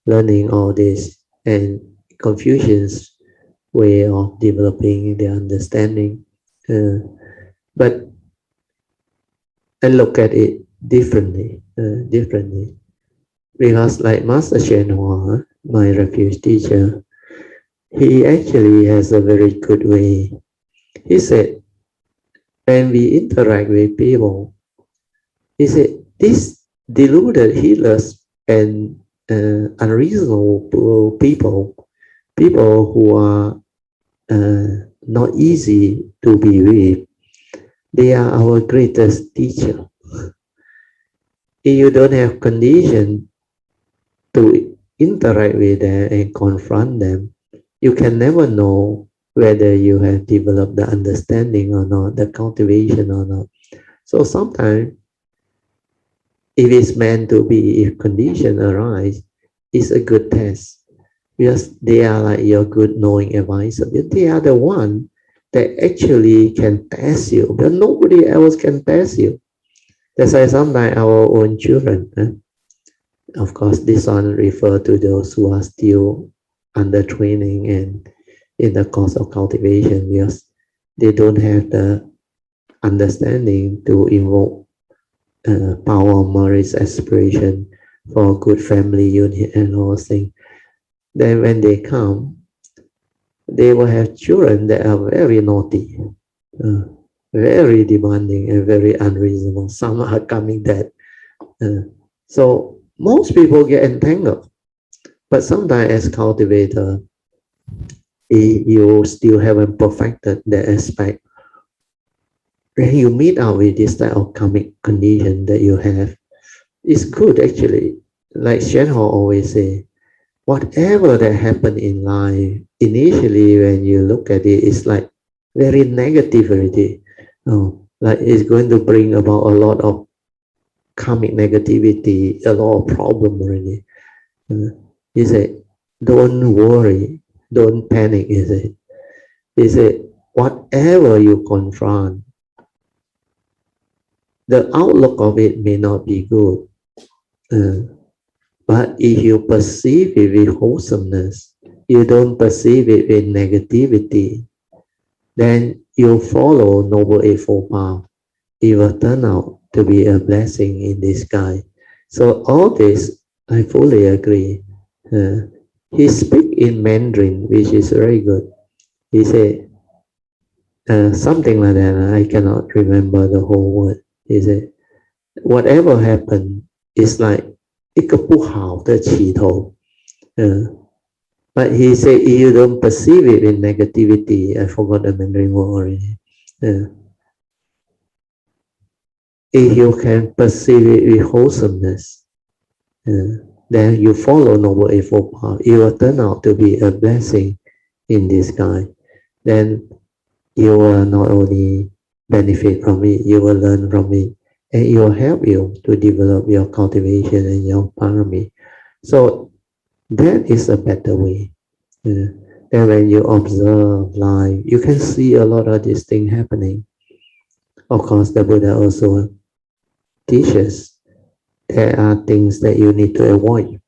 learning all this and Confucius' way of developing the understanding. But and look at it differently. Because like Master Shen Hua, my refuge teacher, he actually has a very good way. He said, when we interact with people, he said, these deluded healers and unreasonable people who are not easy to be with, they are our greatest teacher. If you don't have condition to interact with them and confront them, you can never know whether you have developed the understanding or not, the cultivation or not. So sometimes, if it's meant to be, if condition arise, it's a good test because they are like your good knowing advisor. They are the one that actually can test you, but nobody else can test you. That's why sometimes our own children, of course, this one refer to those who are still under training and in the course of cultivation because they don't have the understanding to invoke power, merit, aspiration for good family unit and all those things. Then when they come, they will have children that are very naughty, uh, very demanding, and very unreasonable. Some are coming dead. So most people get entangled, but sometimes as cultivator, you still haven't perfected that aspect. When you meet out with this type of karmic condition that you have, it's good actually. Like Shenho always say, whatever that happened in life, initially when you look at it, it's like very negative already. Oh, like it's going to bring about a lot of karmic negativity, a lot of problem already. He said, don't worry, don't panic, he said. He said, whatever you confront, the outlook of it may not be good. Uh, but if you perceive it with wholesomeness, you don't perceive it with negativity, then you follow Noble Eightfold Path. It will turn out to be a blessing in disguise. So all this, I fully agree. Uh, he speak in Mandarin, which is very good. He said something like that. I cannot remember the whole word. He said, whatever happened is like 一个不好的起头. But he said, if you don't perceive it in negativity, I forgot the Mandarin word already. If you can perceive it with wholesomeness, then you follow Noble Eightfold Path. It will turn out to be a blessing in disguise. Then you will not only benefit from it, you will learn from it, and it will help you to develop your cultivation and your parami. So that is a better way. Then when you observe life, you can see a lot of these things happening. Of course, the Buddha also teaches there are things that you need to avoid,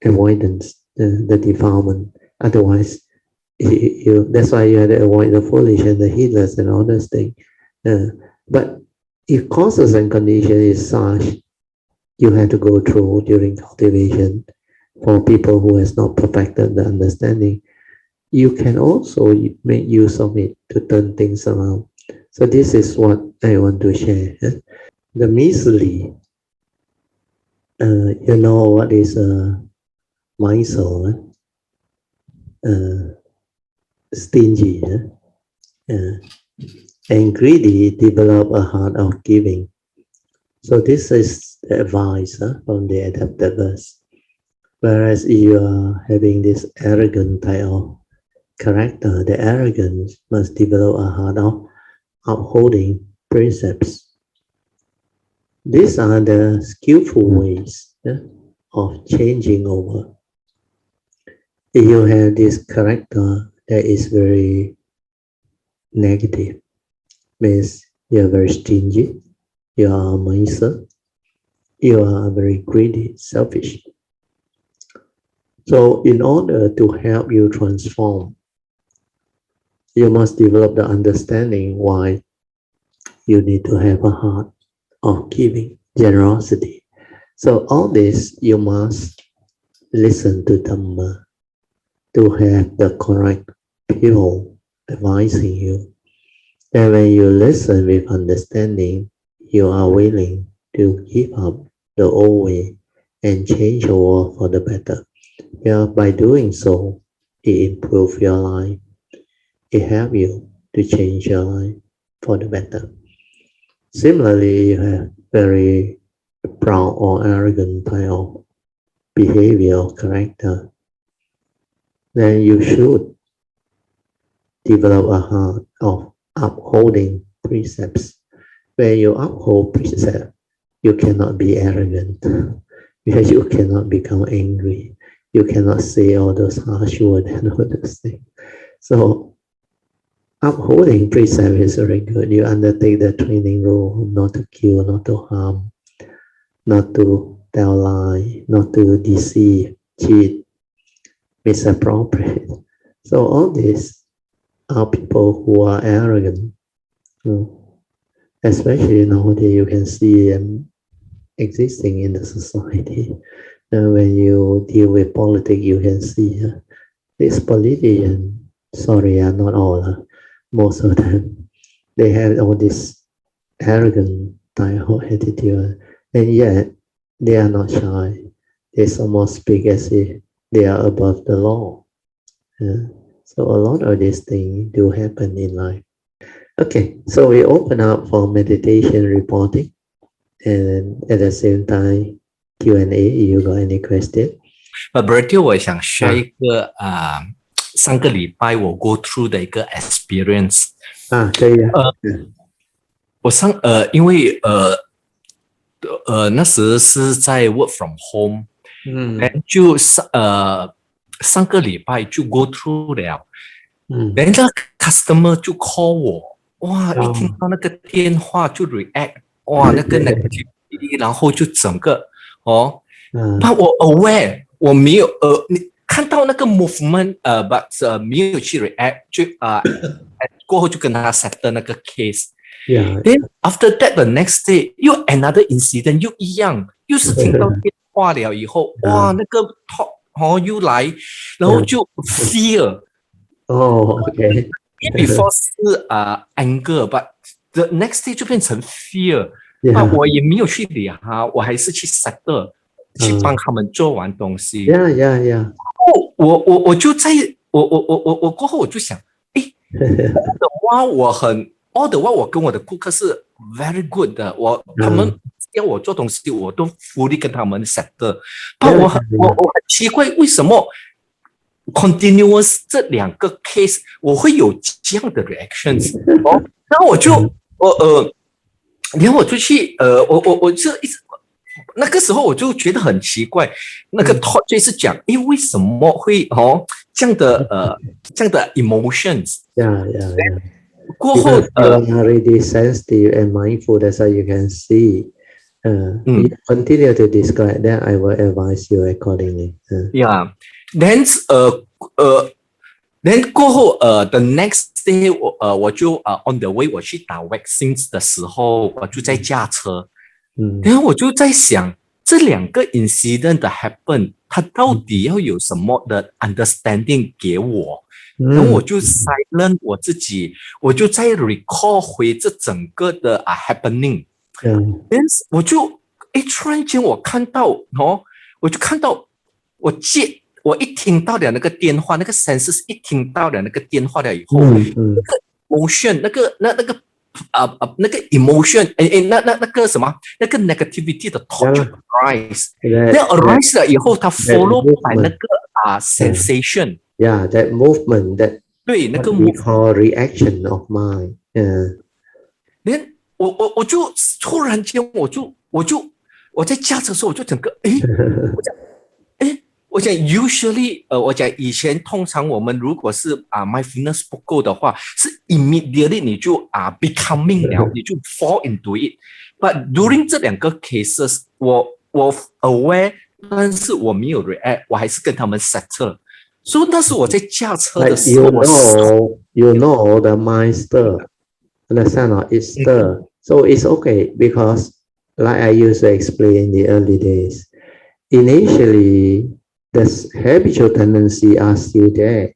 avoidance, the defilement. Otherwise, that's why you have to avoid the foolish and the heedless and all those things. But if causes and condition is such, you have to go through during cultivation. For people who has not perfected the understanding, you can also make use of it to turn things around. So this is what I want to share. The misery, you know what is mindful, stingy, and greedy, develop a heart of giving. So this is the advice from the adaptables. Whereas if you are having this arrogant type of character, the arrogance must develop a heart of upholding precepts. These are the skillful ways of changing over. If you have this character that is very negative, means you are very stingy, you are a miser, you are very greedy, selfish. So in order to help you transform, you must develop the understanding why you need to have a heart or giving, generosity. So all this you must listen to Dhamma to have the correct people advising you. And when you listen with understanding, you are willing to give up the old way and change the world for the better. Yeah, by doing so, it improves your life. It helps you to change your life for the better. Similarly, you have very proud or arrogant type of behavior or character, then you should develop a heart of upholding precepts. When you uphold precepts, you cannot be arrogant because you cannot become angry. You cannot say all those harsh words and all those things. So upholding precept is very good. You undertake the training rule not to kill, not to harm, not to tell lie, not to deceive, cheat, misappropriate. So all these are people who are arrogant. Especially nowadays, you can see them existing in the society. When you deal with politics, you can see these politicians, sorry, not all, most of them, they have all this arrogant type of attitude, and yet they are not shy. They somewhat speak as if they are above the law. So a lot of these things do happen in life. Okay, so we open up for meditation reporting, and at the same time Q&A. You got any question? Berarti 我想 share 一个上个礼拜我 go through 的一个 experience 可以啊。我因为那时是在 work from home， 就上个礼拜就 go through 了，然后 customer 就 call 我，哇，一听到那个电话就 react， 哇，那个 negativity， 然后就整个但我 aware， 我没有你看到那个 movement， but 没有去 react， 就过后就跟他 settle 那个 case。Then after that, the next day, 又 another incident， 又一样，又是听到电话了以后，哇，那个 talk 又来，然后就 fear。OK。Before 是anger，but the next day 就变成 fear。我也没有去理他，我还是去 settle， 去帮他们做完东西。我就在我过后我就想，的话我很。all the while 我跟我的顾客是 very good 的，他们要我做东西，我都 fully 跟他们 settle。但我很奇怪，为什么 continuous 这两个 case 我会有这样的 reactions？ 然后我就然后我就去我就一直那个时候我就觉得很奇怪，那个 thought 就是讲，为什么会这样的 emotions？ 过后 you are already sensitive and mindful, that's why you can see. You continue to describe, then I will advise you accordingly. Yeah. Then 过后the next day 我就on the way 我去打 vaccines 的时候，我就在驾车，然后我就在想这两个 incident 的 happen， 它到底要有什么的 understanding 给我？然后我就 silent 我自己，我就再 recall 回这整个的happening。我就突然间我看到我就看到我一听到了那个电话，那个 senses 一听到了那个电话了以后，那个 emotion 那个 emotion 那个什么那个 negativity 的 thought 就 arise， 那 arise 了以后，它 follow by 那个sensation。Yeah, that movement, that 对那个 we call reaction of mind. 我就突然间我在驾车的时候我就整个我讲 usually 我讲以前通常我们如果是mindfulness 不够的话，是 immediately 你就becoming 了，你就 fall into it。But during 这两个 cases， 我 aware， 但是我没有 react， 我还是跟他们 settle。所以那时我在驾车的时候 you know the mind stir, understand or it stir, so it's okay because like I used to explain in the early days, initially, the habitual tendency are still there.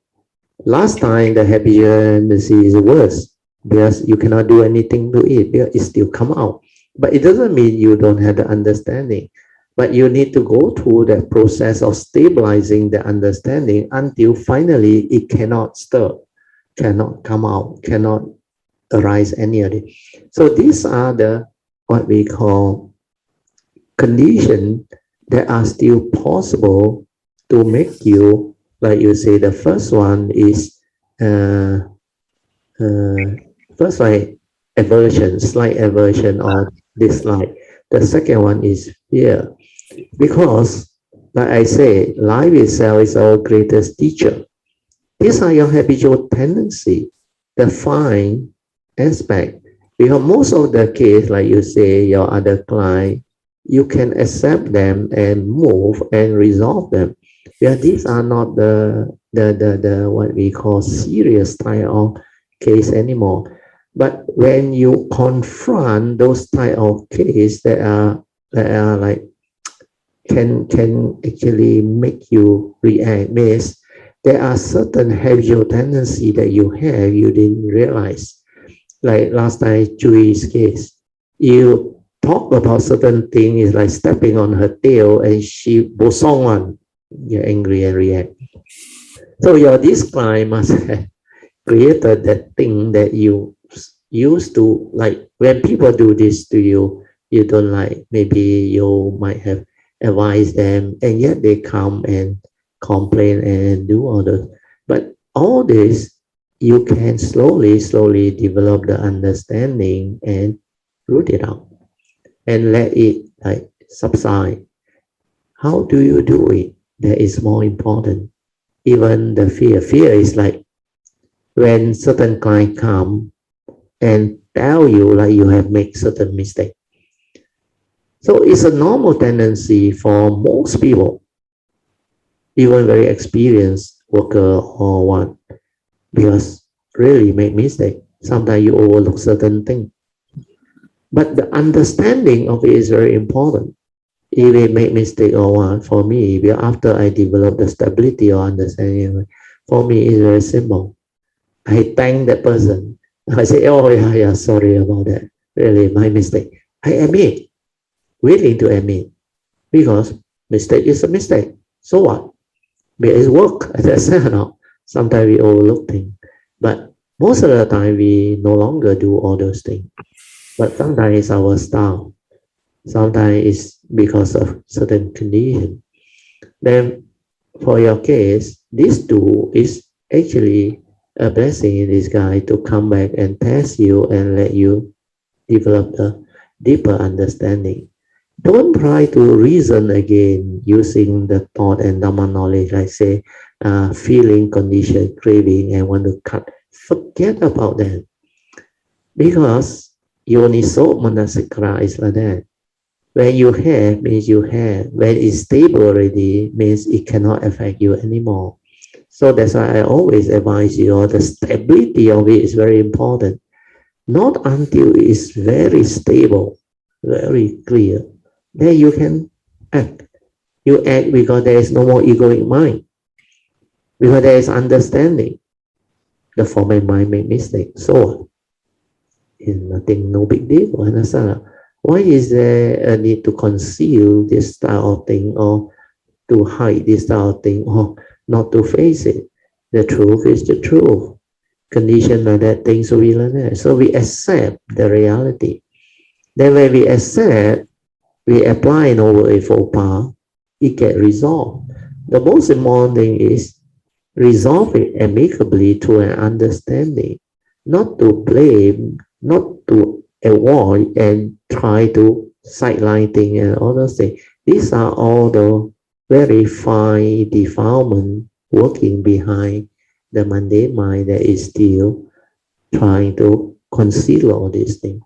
Last time, the habitual tendency is worse because you cannot do anything to it because it still come out. But it doesn't mean you don't have the understanding. But you need to go through the process of stabilizing the understanding until finally it cannot stir, cannot come out, cannot arise any of it. So these are the what we call conditions that are still possible to make you, like you say, the first one is uh, uh, first like aversion, slight aversion or dislike. The second one is fear, because, like I say, life itself is our greatest teacher. These are your habitual tendency, the fine aspect. Because most of the case, like you say, your other client, you can accept them and move and resolve them. Yeah, these are not the what we call serious type of case anymore. But when you confront those type of case that are like can actually make you react, means there are certain habitual tendency that you have you didn't realize. Like last time, Chuy's case, you talk about certain thing is like stepping on her tail and she bosong on, you're angry and react. So your this client must have created that thing that you used to like. When people do this to you, you don't like, maybe you might have advised them and yet they come and complain and do all this. But all this, you can slowly develop the understanding and root it out and let it like subside. How do you do it? That is more important. Even the fear is like when certain client come and tell you like you have made certain mistake. So it's a normal tendency for most people, even very experienced worker or what, because really make mistake. Sometimes you overlook certain things. But the understanding of it is very important. If they make mistake or what, for me, after I develop the stability or understanding, for me it's very simple. I thank that person. I say, oh yeah, sorry about that. Really, my mistake. I admit, willing to admit, because mistake is a mistake. So what? But it's work, as I said. No? Sometimes we overlook things, but most of the time we no longer do all those things. But sometimes it's our style. Sometimes it's because of certain condition. Then, for your case, this tool is actually a blessing in disguise to come back and test you and let you develop a deeper understanding. Don't try to reason again using the thought and Dhamma knowledge, like say, feeling, condition, craving, and want to cut. Forget about that. Because yoniso manasikara is like that. When you have, means you have. When it's stable already, means it cannot affect you anymore. So that's why I always advise you, the stability of it is very important. Not until it's very stable, very clear, then you can act. You act because there is no more egoic mind, because there is understanding. The former mind make mistakes. So it's nothing, no big deal. Understand? Why is there a need to conceal this style of thing or to hide this style of thing or not to face it? The truth is the truth. Condition like that, things will be like that. So we accept the reality. Then when we accept, we apply an over a full power, it get resolved. The most important thing is resolve it amicably to an understanding, not to blame, not to avoid and try to sideline things and all those things. These are all the very fine defilement working behind the mundane mind that is still trying to conceal all these things.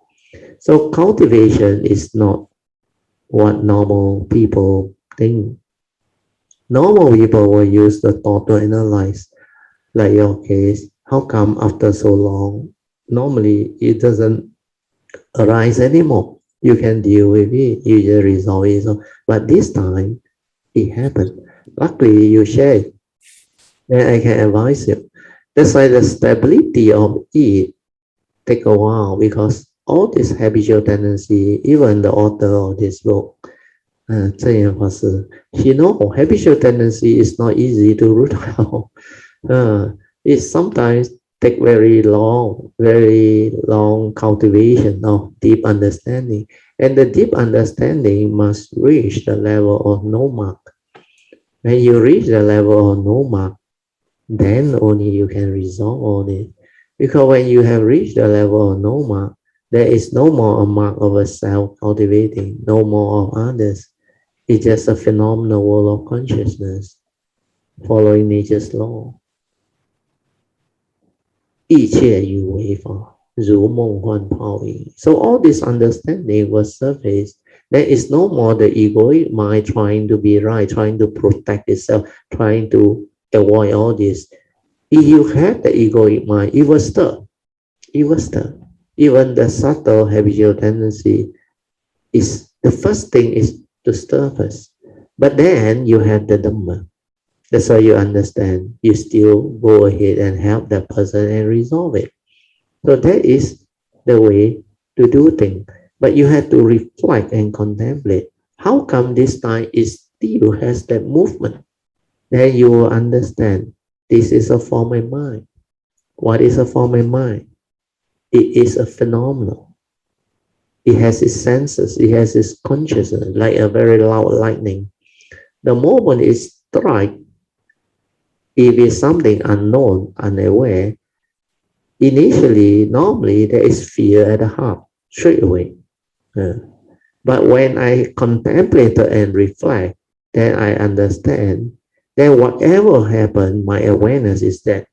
So cultivation is not what normal people think. Normal people will use the thought to analyze, like your case, how come after so long, normally it doesn't arise anymore. You can deal with it. You just resolve it. So, but this time, it happened. Luckily, you share it. Then I can advise you. That's why the stability of it take a while because all this habitual tendency, even the author of this book, 正言法师, he know habitual tendency is not easy to root out. It sometimes take very long cultivation of deep understanding. And the deep understanding must reach the level of no mark. When you reach the level of no mark, then only you can resolve all this. Because when you have reached the level of no mark, there is no more a mark of a self cultivating, no more of others. It's just a phenomenal world of consciousness following nature's law. 一切有为法，如梦幻泡影. So all this understanding was surfaced. There is no more the egoic mind trying to be right, trying to protect itself, trying to avoid all this. If you have the egoic mind, it will stir. It will stir. Even the subtle habitual tendency is the first thing is to stir first. But then you have the Dhamma. That's why you understand. You still go ahead and help that person and resolve it. So that is the way to do things. But you have to reflect and contemplate. How come this time it still has that movement? Then you will understand this is a form of mind. What is a form of mind? It is a phenomenon. It has its senses. It has its consciousness, like a very loud lightning. The moment it strikes, if it's something unknown, unaware, initially, normally, there is fear at the heart, straight away. But when I contemplate and reflect, then I understand, then whatever happened, my awareness is that,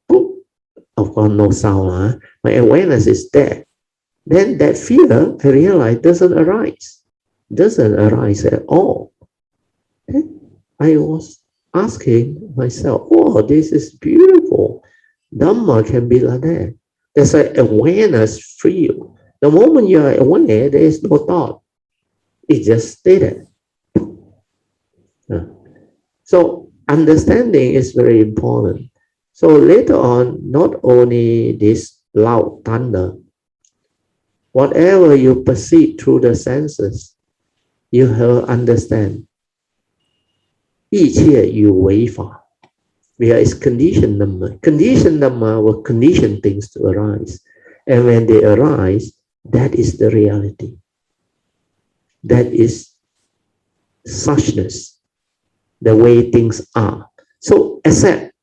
of course, no sound, my awareness is there. Then that fear, I realize, doesn't arise at all. Then I was asking myself, oh, this is beautiful. Dhamma can be like that. There's an awareness free. The moment you are aware, there is no thought. It just stated. So understanding is very important. So later on, not only this loud thunder, whatever you perceive through the senses, you will understand. 一切有为法. Because it's conditioned Dhamma. Conditioned Dhamma will condition things to arise. And when they arise, that is the reality. That is suchness, the way things are. So accept.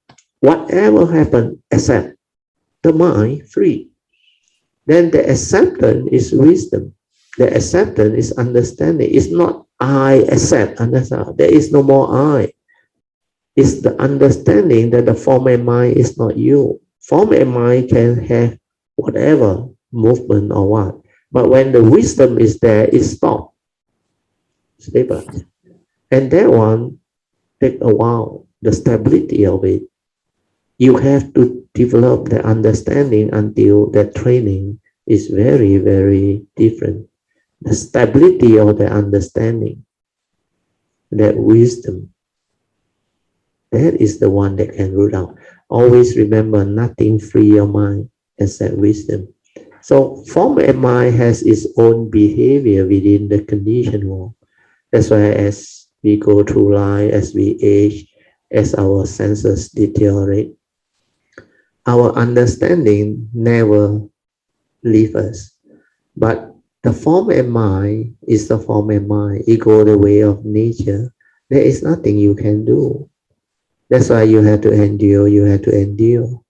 Whatever happened, accept. The mind free. Then the acceptance is wisdom. The acceptance is understanding. It's not I accept, understand. There is no more I. It's the understanding that the form and mind is not you. Form and mind can have whatever movement or what. But when the wisdom is there, it stops. Stable. And that one take a while, the stability of it. You have to develop the understanding until that training is very, very different. The stability of the understanding, that wisdom, that is the one that can root out. Always remember, nothing free your mind except wisdom. So form and mind has its own behavior within the conditioned world. That's why as we go through life, as we age, as our senses deteriorate, our understanding never leaves us. But the form and mind is the form and mind. It goes the way of nature. There is nothing you can do. That's why you have to endure. You have to endure.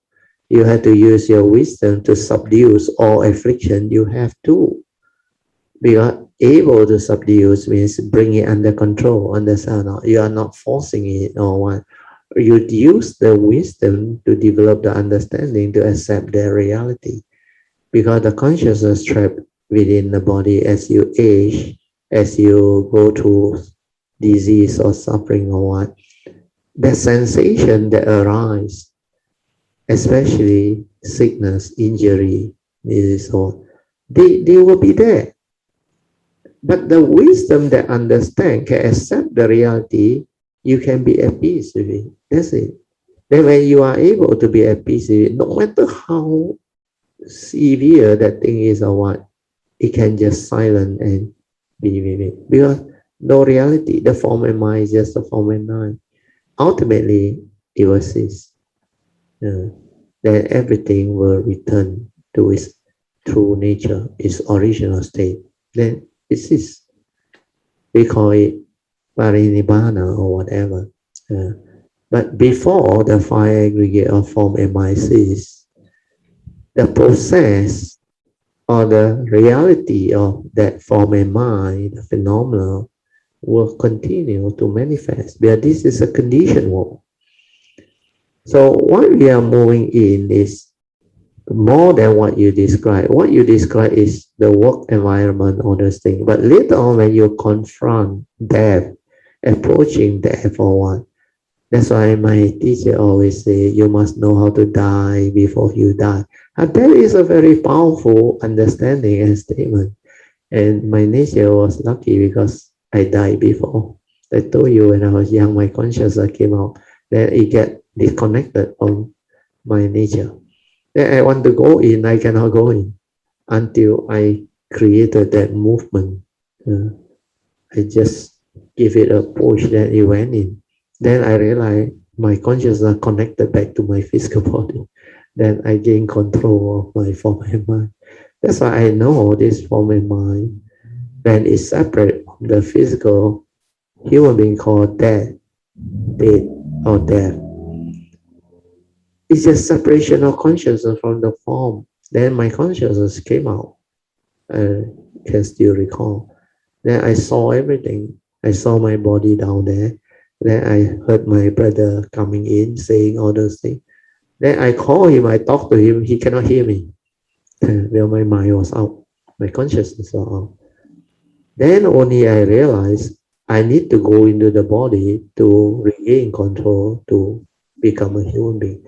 You have to use your wisdom to subdue all affliction. You have to. Because able to subdue means bring it under control. Understand? You are not forcing it or what. You use the wisdom to develop the understanding to accept their reality. Because the consciousness trapped within the body as you age, as you go through disease or suffering or what, the sensation that arises, especially sickness, injury, disease, or they will be there. But the wisdom that understand can accept the reality, you can be at peace with it. That's it. Then when you are able to be at peace with it, no matter how severe that thing is or what, it can just silent and be with it. Because no reality, the form and mind is just a form and mind. Ultimately, it will cease. Then everything will return to its true nature, its original state. Then it ceases. We call it parinibbana or whatever. But before the five aggregate of form and mind cease, the process or the reality of that form and mind, the phenomena, will continue to manifest. Because this is a conditioned world. So what we are moving in is more than what you describe. What you describe is the work environment, all those things. But later on, when you confront death, approaching death for one, that's why my teacher always say, you must know how to die before you die. And that is a very powerful understanding and statement. And my nature was lucky because I died before. I told you when I was young, my consciousness came out. Then it get disconnected from my nature. Then I want to go in, I cannot go in until I created that movement. I just give it a push, then it went in. Then I realized my consciousness connected back to my physical body. Then I gain control of my form and mind. That's why I know this form and mind, when it's separate from the physical human being called death, dead or death. It's just separation of consciousness from the form. Then my consciousness came out. I can still recall. Then I saw everything. I saw my body down there. Then I heard my brother coming in saying all those things. Then I call him, I talk to him, he cannot hear me. Well, my mind was out. My consciousness was out. Then only I realized I need to go into the body to regain control to become a human being.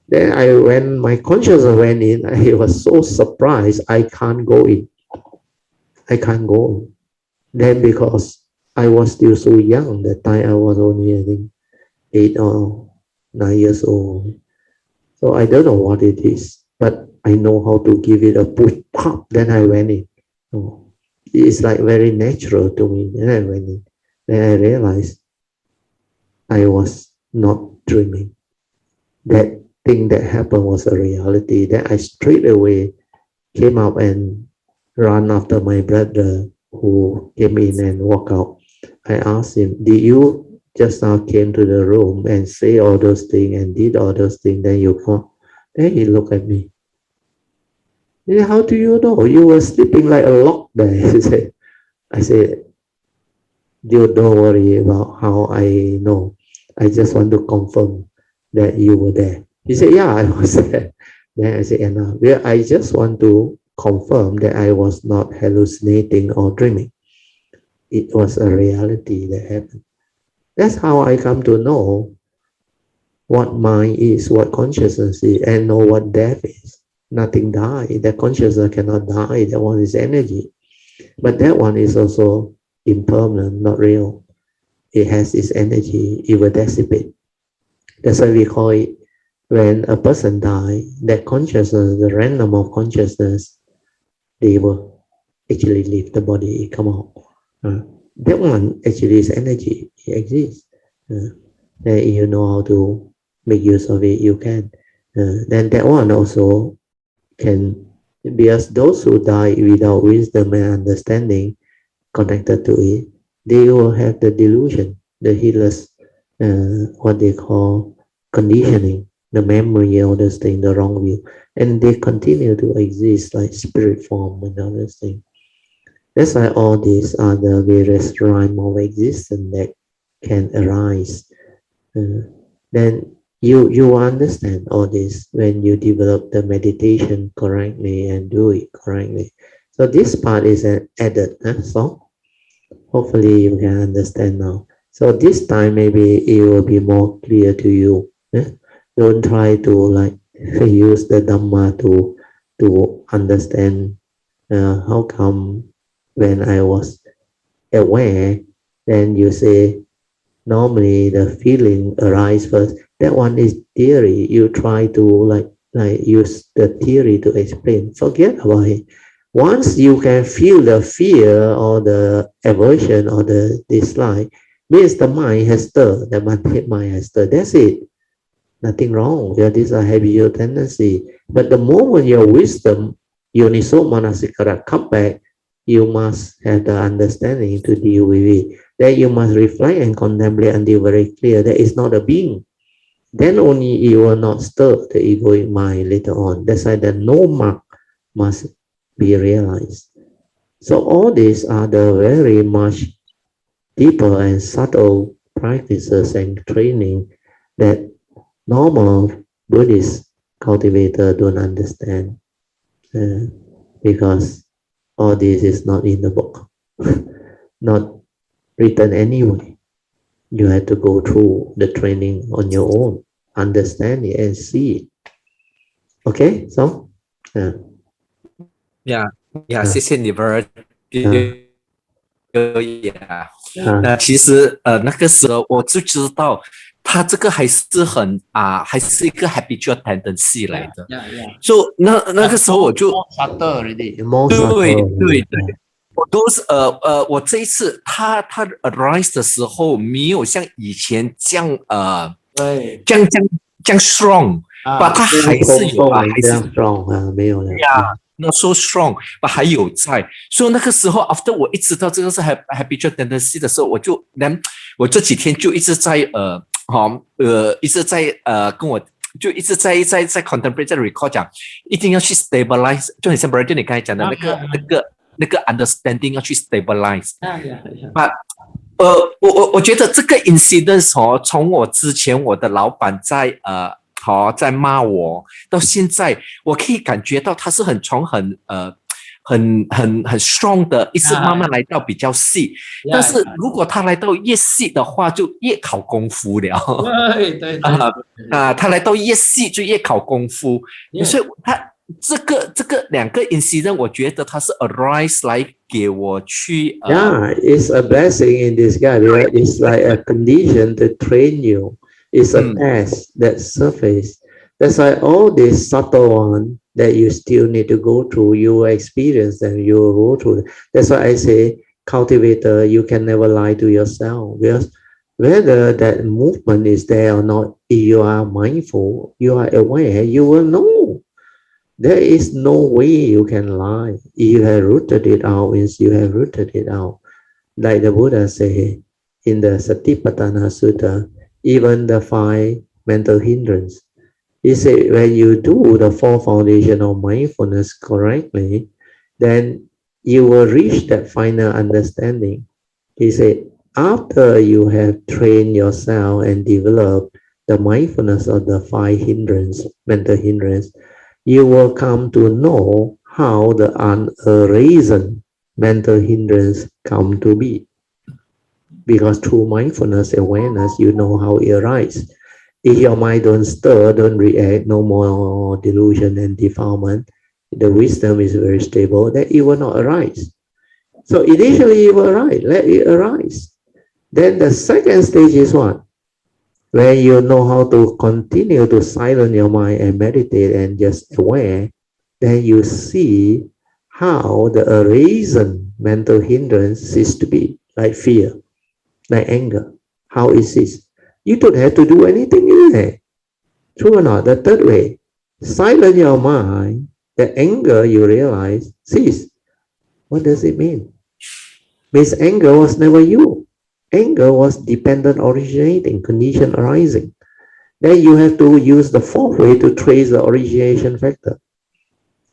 Then when my consciousness went in, I was so surprised I can't go in. I can't go. Then because I was still so young, that time I was only I think 8 or 9 years old. So I don't know what it is, but I know how to give it a push, pop, then I went in. Oh, it's like very natural to me. Then I went in. Then I realized I was not dreaming. That thing that happened was a reality. Then I straight away came up and ran after my brother who came in and walked out. I asked him, did you just now came to the room and say all those things and did all those things, then you come? Then he looked at me. Yeah, how do you know? You were sleeping like a log there. I said, dude, don't worry about how I know. I just want to confirm that you were there. He said, yeah, I was there. Then I said, yeah, I just want to confirm that I was not hallucinating or dreaming. It was a reality that happened. That's how I come to know what mind is, what consciousness is, and know what death is. Nothing dies. That consciousness cannot die. That one is energy. But that one is also impermanent, not real. It has its energy. It will dissipate. That's why we call it, when a person dies, that consciousness, the random of consciousness, they will actually leave the body, come out. That one actually is energy. It exists. Then you know how to make use of it, you can. Then that one also can, because those who die without wisdom and understanding connected to it, they will have the delusion, the heedless, what they call conditioning, the memory, all those things, the wrong view, and they continue to exist like spirit form and all those things. That's why all these are the various rhyme of existence that can arise. Then you understand all this when you develop the meditation correctly and do it correctly. So this part is an added. So hopefully you can understand now. So this time maybe it will be more clear to you. Don't try to like use the Dhamma to understand how come when I was aware, then you say normally the feeling arise first. That one is theory. You try to like use the theory to explain. Forget about it. Once you can feel the fear or the aversion or the dislike, means the mind has stirred. The mind has stirred. That's it. Nothing wrong. Yeah, these are habitual tendency. But the moment your wisdom, yoniso manasikara, come back, you must have the understanding to deal with it. Then you must reflect and contemplate until very clear that it's not a being. Then only it will not stir the egoic mind later on. That's why the no mark must be realized. So all these are the very much deeper and subtle practices and training that normal Buddhist cultivator don't understand because all this is not in the book, not written anyway. You have to go through the training on your own, understand it and see it. Okay, so谢谢你们。那其实那个时候我就知道，他这个还是还是一个 habitual tendency 来的。就那个时候我就对，我都是我这一次他 arise 的时候没有像以前这样这样 strong，但他还是有还是 strong 没有了。Not so strong， 还有在，所以那个时候 after 我一知道这个是 habitual tendency 的时候，我这几天就一直在一直在跟我就一直在 contemplate 在 record 讲，一定要去 stabilize， 就很像 Brandon 你刚才讲的那个 understanding 要去 stabilize。我觉得这个 incident 从我之前我的老板在骂我，到现在我可以感觉到他是很 strong 的，一直慢慢来到比较细。但是如果他来到越细的话，就越考功夫了。对他来到越细就越考功夫，所以他这个两个 incident， 我觉得他是 arise 来给我去。It's a blessing in disguise. It's like a condition to train you. It's a test that surface. That's why all these subtle one that you still need to go through, you will experience them, you will go through. That's why I say, cultivator, you can never lie to yourself. Because whether that movement is there or not, if you are mindful, you are aware, you will know. There is no way you can lie. If you have rooted it out, means you have rooted it out. Like the Buddha say in the Satipatthana Sutta, even the 5 mental hindrance. He said when you do the 4 foundation of mindfulness correctly, then you will reach that final understanding. He said after you have trained yourself and developed the mindfulness of the 5 hindrance, mental hindrance, you will come to know how the unarisen mental hindrance come to be. Because through mindfulness awareness, you know how it arises. If your mind don't stir, don't react, no more delusion and defilement, the wisdom is very stable, that it will not arise. So initially it will arise, let it arise. Then the second stage is what? When you know how to continue to silence your mind and meditate and just aware, then you see how the arisen mental hindrance ceases to be, like fear, like anger. How is this? You don't have to do anything in there. True or not? The third way, silence your mind, the anger you realize cease. What does it mean? Means anger was never you. Anger was dependent originating, condition arising. Then you have to use the fourth way to trace the origination factor.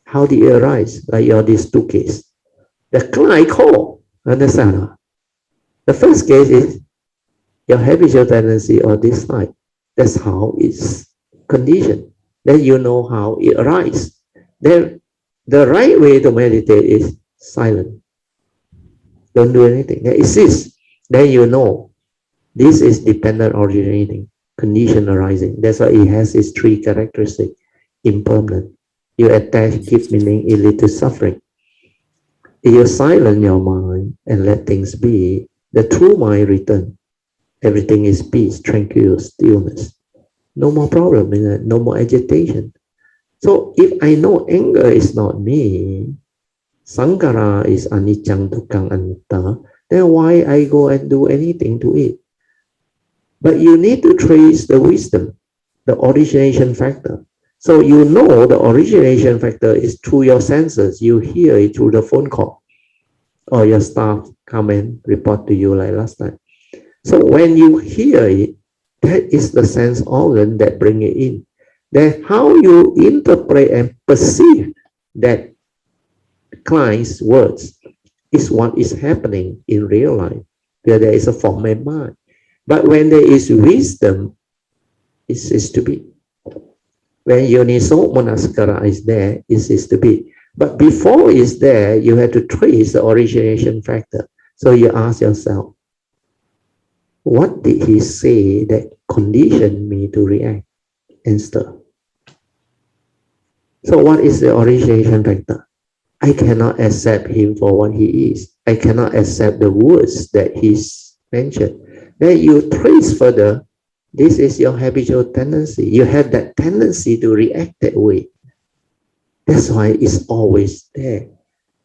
How did it arise? Like these two cases. The client call, understand? The first case is your habitual tendency or dislike. That's how it's conditioned. Then you know how it arises. Then the right way to meditate is silent. Don't do anything. Then it ceases. Then you know this is dependent originating, condition arising. That's why it has its 3 characteristics. Impermanent. You attach, give meaning, it leads to suffering. You silence your mind and let things be. The true mind return. Everything is peace, tranquil, stillness. No more problem in it, no more agitation. So if I know anger is not me, Sankara is anicca dukkha anatta, then why I go and do anything to it? But you need to trace the wisdom, the origination factor. So you know the origination factor is through your senses. You hear it through the phone call, or your staff come and report to you like last time. So when you hear it, that is the sense organ that bring it in. Then how you interpret and perceive that client's words is what is happening in real life, where there is a form and mind. But when there is wisdom, it is to be. When Yoniso Manaskara is there, it is to be. But before it's there, you have to trace the origination factor. So you ask yourself, what did he say that conditioned me to react and stir? So what is the origination factor? I cannot accept him for what he is. I cannot accept the words that he's mentioned. Then you trace further, this is your habitual tendency. You have that tendency to react that way. That's why it's always there.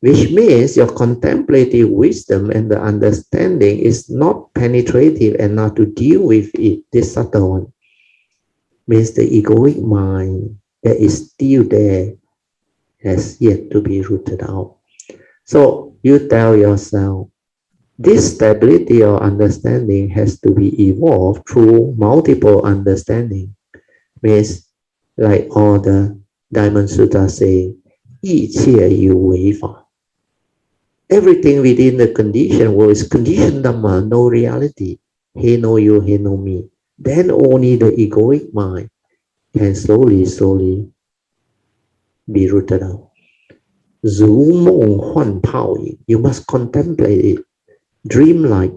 Which means your contemplative wisdom and the understanding is not penetrative and not to deal with it. This subtle one means the egoic mind that is still there has yet to be rooted out. So you tell yourself, this stability or understanding has to be evolved through multiple understanding. Means like all the Diamond Sutra say, 一切有为法. Everything within the conditioned world is conditioned Dhamma, no reality. He know you, he know me. Then only the egoic mind can slowly be rooted out. 如梦幻泡影, you must contemplate it. Dreamlike,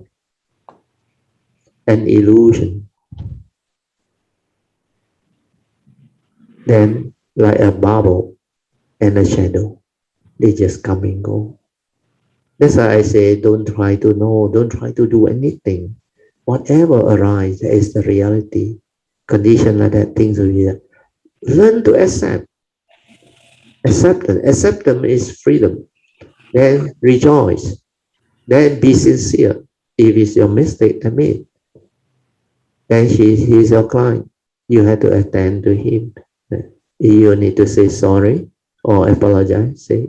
an illusion. Then like a bubble and a shadow, they just come and go. That's why I say, don't try to know, don't try to do anything. Whatever arises, that is the reality. Condition like that, things will be there. Learn to accept. Acceptance. Acceptance is freedom. Then rejoice. Then be sincere. If it's your mistake, admit. Then he's your client. You have to attend to him. You need to say sorry or apologize. Say,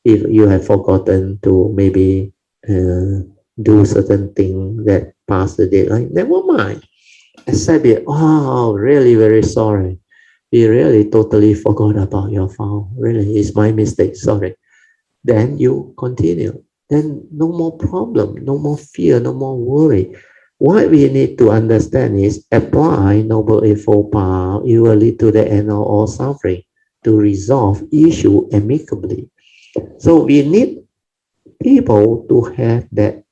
if you have forgotten to maybe do certain thing that past the deadline, never mind. Accept it. Oh, really very sorry. We really totally forgot about your file. Really, it's my mistake. Sorry. Then you continue. Then no more problem, no more fear, no more worry. What we need to understand is apply Noble Eightfold Path. It will lead to the end of all suffering, to resolve issue amicably. So we need people to have that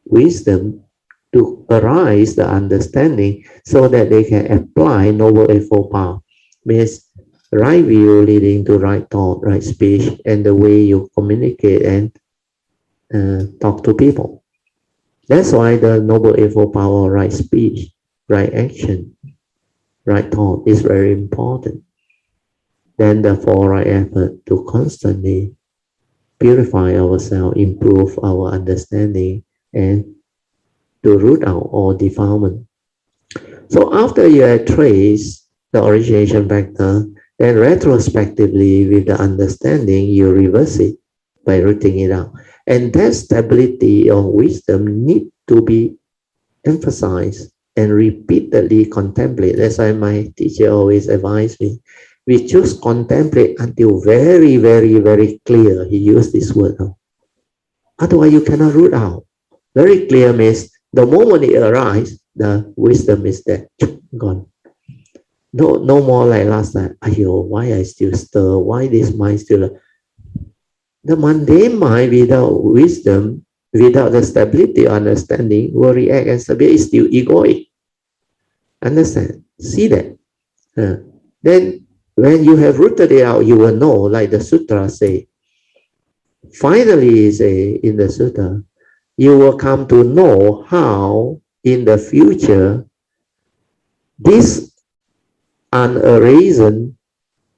wisdom to arise the understanding so that they can apply Noble Eightfold Path. Means right view leading to right thought, right speech, and the way you communicate and talk to people. That's why the Noble Eightfold Path, right speech, right action, right thought is very important. Then the four right effort to constantly purify ourselves, improve our understanding, and to root out all defilement. So after you have traced the origination factor, then retrospectively with the understanding, you reverse it by rooting it out. And that stability of wisdom need to be emphasized and repeatedly contemplate. That's why my teacher always advised me. We choose contemplate until very, very, very clear. He used this word. Otherwise, you cannot root out. Very clear means the moment it arises, the wisdom is there, gone. No more like last time. Ayo, why I still stir? Why this mind still? The mundane mind without wisdom, without the stability, understanding, will react and stability is still egoic. Understand? See that? Then when you have rooted it out, you will know, like the Sutra say, finally say in the Sutra, you will come to know how in the future this unarisen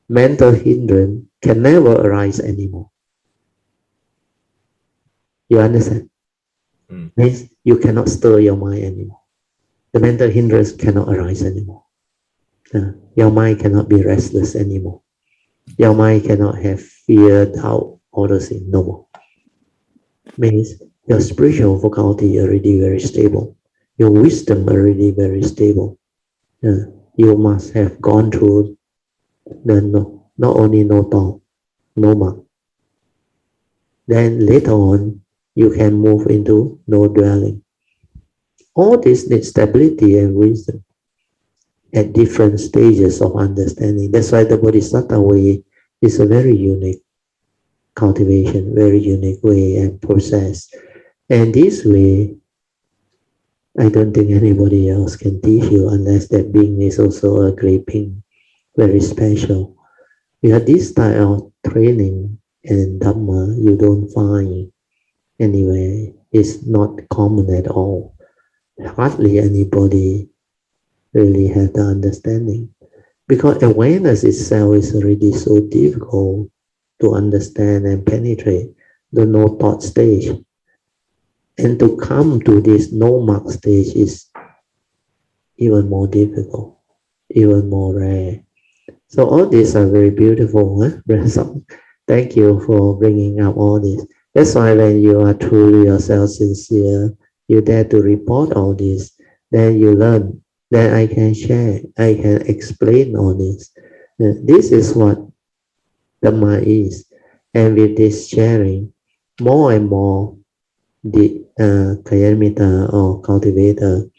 mental hindrance can never arise anymore. You understand? Means you cannot stir your mind anymore. The mental hindrance cannot arise anymore. Your mind cannot be restless anymore. Your mind cannot have fear, doubt, all those things no more. Means your spiritual faculty already very stable. Your wisdom already very stable. You must have gone through the not only no thought, no mark. Then later on, you can move into no dwelling. All this needs stability and wisdom at different stages of understanding. That's why the Bodhisattva way is a very unique cultivation, very unique way and process. And this way, I don't think anybody else can teach you unless that being is also a great being, very special. Because this style of training and Dhamma you don't find anywhere. It's not common at all. Hardly anybody really have the understanding. Because awareness itself is already so difficult to understand and penetrate the no thought stage. And to come to this no mark stage is even more difficult, even more rare. So all these are very beautiful, huh? Thank you for bringing up all this. That's why when you are truly yourself sincere, you dare to report all this, then you learn. Then I can share, I can explain all this. This is what Dhamma is. And with this sharing, more and more the Kalyana or cultivator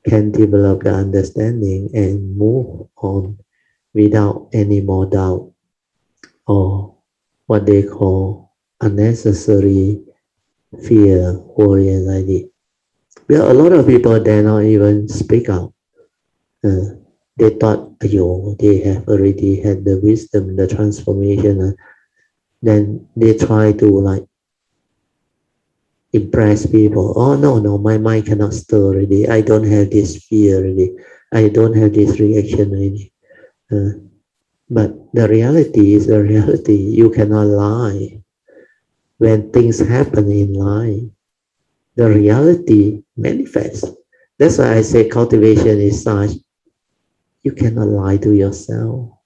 can develop the understanding and move on without any more doubt or what they call unnecessary fear, worry, anxiety. Well, a lot of people dare not even speak out. They thought, they have already had the wisdom, the transformation. Then they try to impress people. Oh, no, my mind cannot stir already. I don't have this fear already. I don't have this reaction already. But the reality is the reality. You cannot lie. When things happen in life, the reality manifests. That's why I say cultivation is such. You cannot lie to yourself.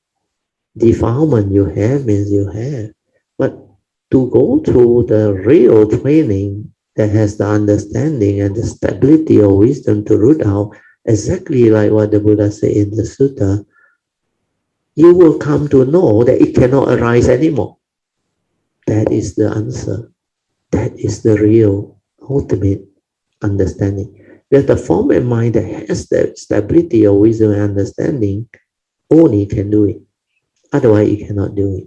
Defilement you have means you have. But to go through the real training that has the understanding and the stability of wisdom to root out, exactly like what the Buddha said in the Sutta, you will come to know that it cannot arise anymore. That is the answer. That is the real ultimate understanding. That the form and mind that has the stability of wisdom and understanding only can do it. Otherwise, it cannot do it.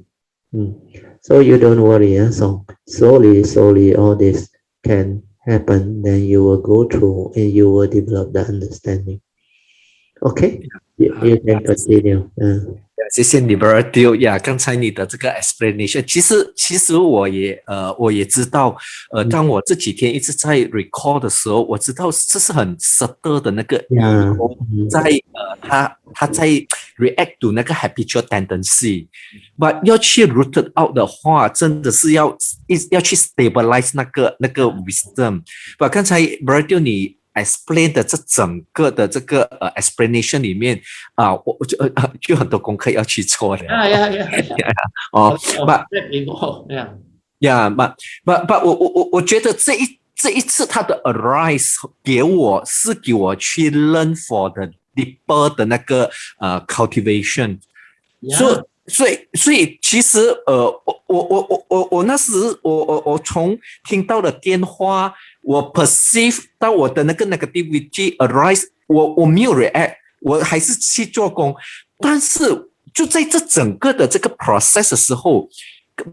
So you don't worry. So slowly, all this can happen. Then you will go through and you will develop the understanding. Okay, you can continue. 谢谢你 Bertil 呀，刚才你的这个 explanation，其实我也知道，当我这几天一直在 recall 的时候，我知道这是很 subtle 的那个 ego 在他在 react to 那个 habitual tendency，but 要去 rooted out 的话，真的是要去 stabilize 那个 wisdom。but 刚才 Bertil 你explain 的这整个的这个explanation 里面我就很多功课要去做的。but 我觉得这一次他的 arise 给我去 learn for the deeper 的那个cultivation。所以其实我那时我从听到了电话，我 perceive 到我的那个 negativity arise， 我没有 react， 我还是去做工。但是就在这整个的这个 process 的时候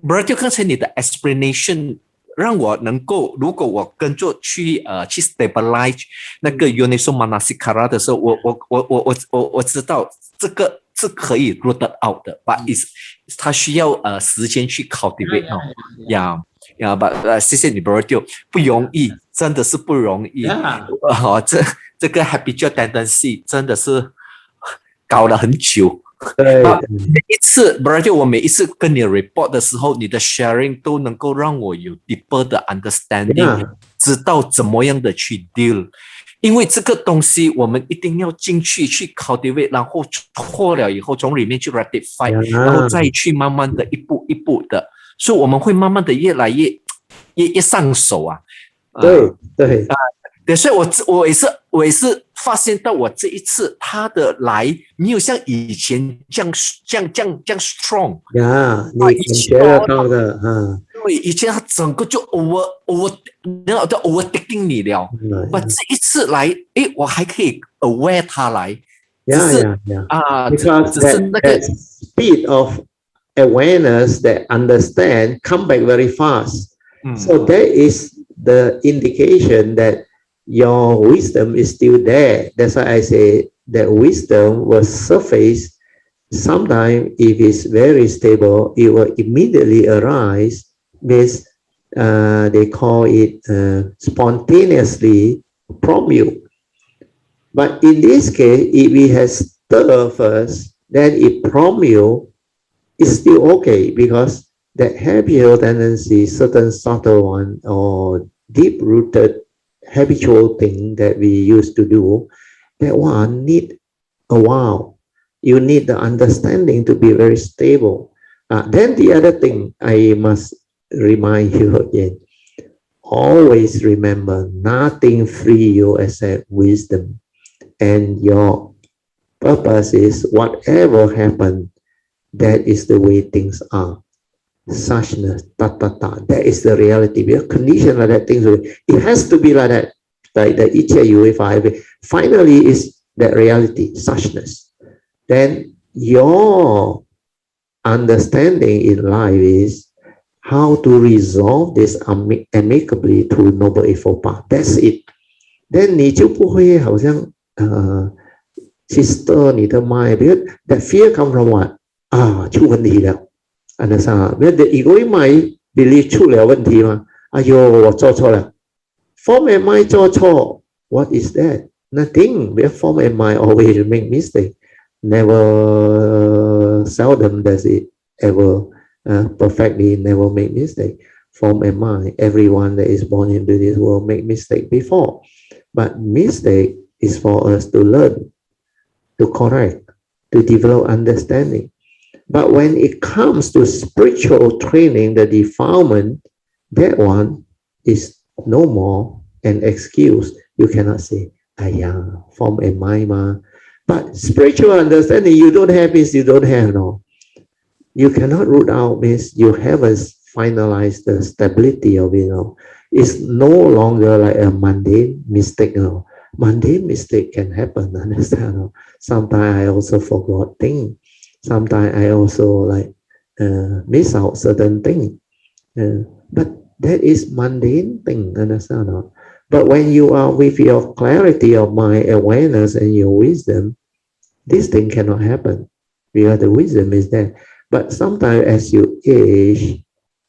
Bertil 刚才你的 explanation 让我能够，如果我跟着去stabilize 那个 Uniso Manasikara 的时候，我知道是可以 rooted out 的 but它需要时间去 cultivate 呀，but 谢谢你 bro 就不容易，真的是不容易。这个 habitual tendency 真的是搞了很久。对，每一次 bro 就我每一次跟你 report 的时候，你的 sharing 都能够让我有 deeper 的 understanding，知道怎么样的去 deal。因为这个东西我们一定要进去 cultivate， 然后错了以后从里面去 rectify， 然后再去慢慢的一步一步的，所以我们会慢慢的越来越上手啊。对，所以我也是发现到我这一次他的来没有像以前这样 strong 呀，你感觉得到的对，以前他整个就 overtaking 你了，但这一次来，我还可以 aware 他来，只是because 只是那个 that speed of awareness that understand come back very fast. So that is the indication that your wisdom is still there. That's why I say that wisdom will surface. Sometimes if it's very stable, it will immediately arise. Means they call it spontaneously from you. But in this case, if it has stirred first, then it from you is still okay because that habitual tendency, certain subtle one or deep-rooted habitual thing that we used to do, that one need a while. You need the understanding to be very stable. Then the other thing I must remind you again, always remember nothing free you except wisdom. And your purpose is whatever happened, that is the way things are. Suchness, that is the reality. We are conditioned like that. Things it has to be like that. Like the Ichya UFI. Finally, is that reality, suchness. Then your understanding in life is how to resolve this amicably through noble eightfold path. That's it. Then 你就不会好像sister 你的 mind, because that fear come from what? 出问题了。understand? Because the egoic mind believe 出了问题嘛？哎呦，我做错了。Form and mind 做错 ，what is that? Nothing. Because form and mind always make mistake. Never, seldom does it ever perfectly never make mistake. Form and mind, everyone that is born into this world make mistake before. But mistake is for us to learn, to correct, to develop understanding. But when it comes to spiritual training, the defilement, that one is no more an excuse. You cannot say, form and mind ma. But spiritual understanding, you don't have means you don't have, no. You cannot root out means you haven't finalized the stability of it, no. It's no longer like a mundane mistake, no. Mundane mistake can happen, understand? No? Sometimes I also forgot things. Sometimes I also like miss out certain things. But that is mundane thing, understand? No? But when you are with your clarity of mind, awareness, and your wisdom, this thing cannot happen because the wisdom is there. But sometimes as you age,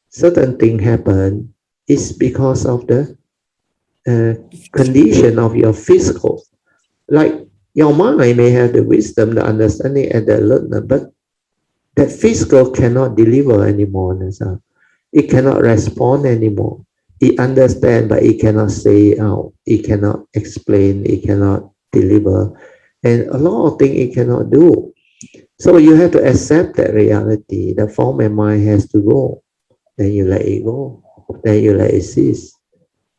certain things happen. It's because of the condition of your physical. Like your mind may have the wisdom, the understanding, and the alertness, but that physical cannot deliver anymore. It cannot respond anymore. It understands, but it cannot say out. It cannot explain. It cannot deliver. And a lot of things it cannot do. So you have to accept that reality. The form and mind has to go. Then you let it go. Then you let it cease.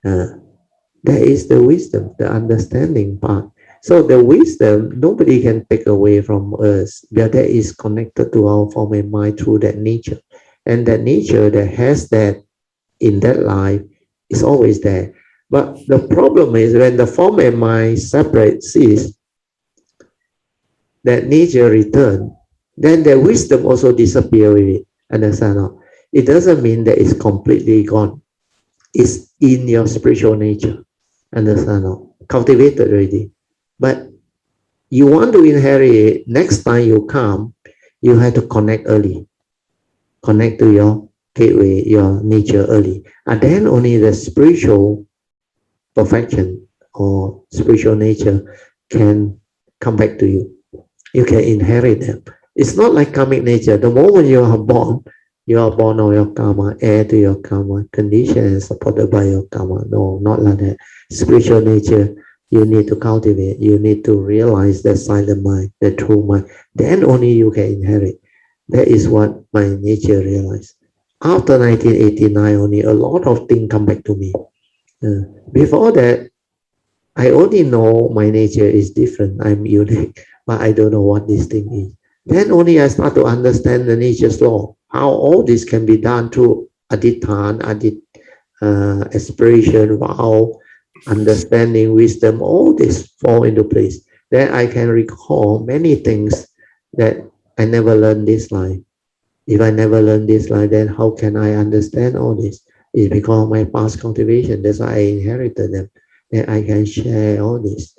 That is the wisdom, the understanding part. So the wisdom, nobody can take away from us. That is connected to our form and mind through that nature. And that nature that has that in that life is always there. But the problem is when the form and mind separate, cease, that nature return, then the wisdom also disappear with it. Understand? It doesn't mean that it's completely gone. It's in your spiritual nature. Understand? Cultivated already. But You want to inherit it, next time you come, you have to connect early. Connect to your gateway, your nature early. And then only the spiritual perfection or spiritual nature can come back to you. You can inherit them. It's not like karmic nature. The moment you are born of your karma, heir to your karma, conditioned and supported by your karma. No, not like that. Spiritual nature, you need to cultivate. You need to realize the silent mind, the true mind. Then only you can inherit. That is what my nature realized. After 1989, only a lot of things come back to me. Before that, I only know my nature is different. I'm unique, but I don't know what this thing is. Then only I start to understand the nature's law, how all this can be done through adithan, aspiration, vow, understanding, wisdom, all this fall into place. Then I can recall many things that I never learned this life. If I never learned this life, then how can I understand all this? It's because of my past cultivation. That's why I inherited them. Then I can share all this.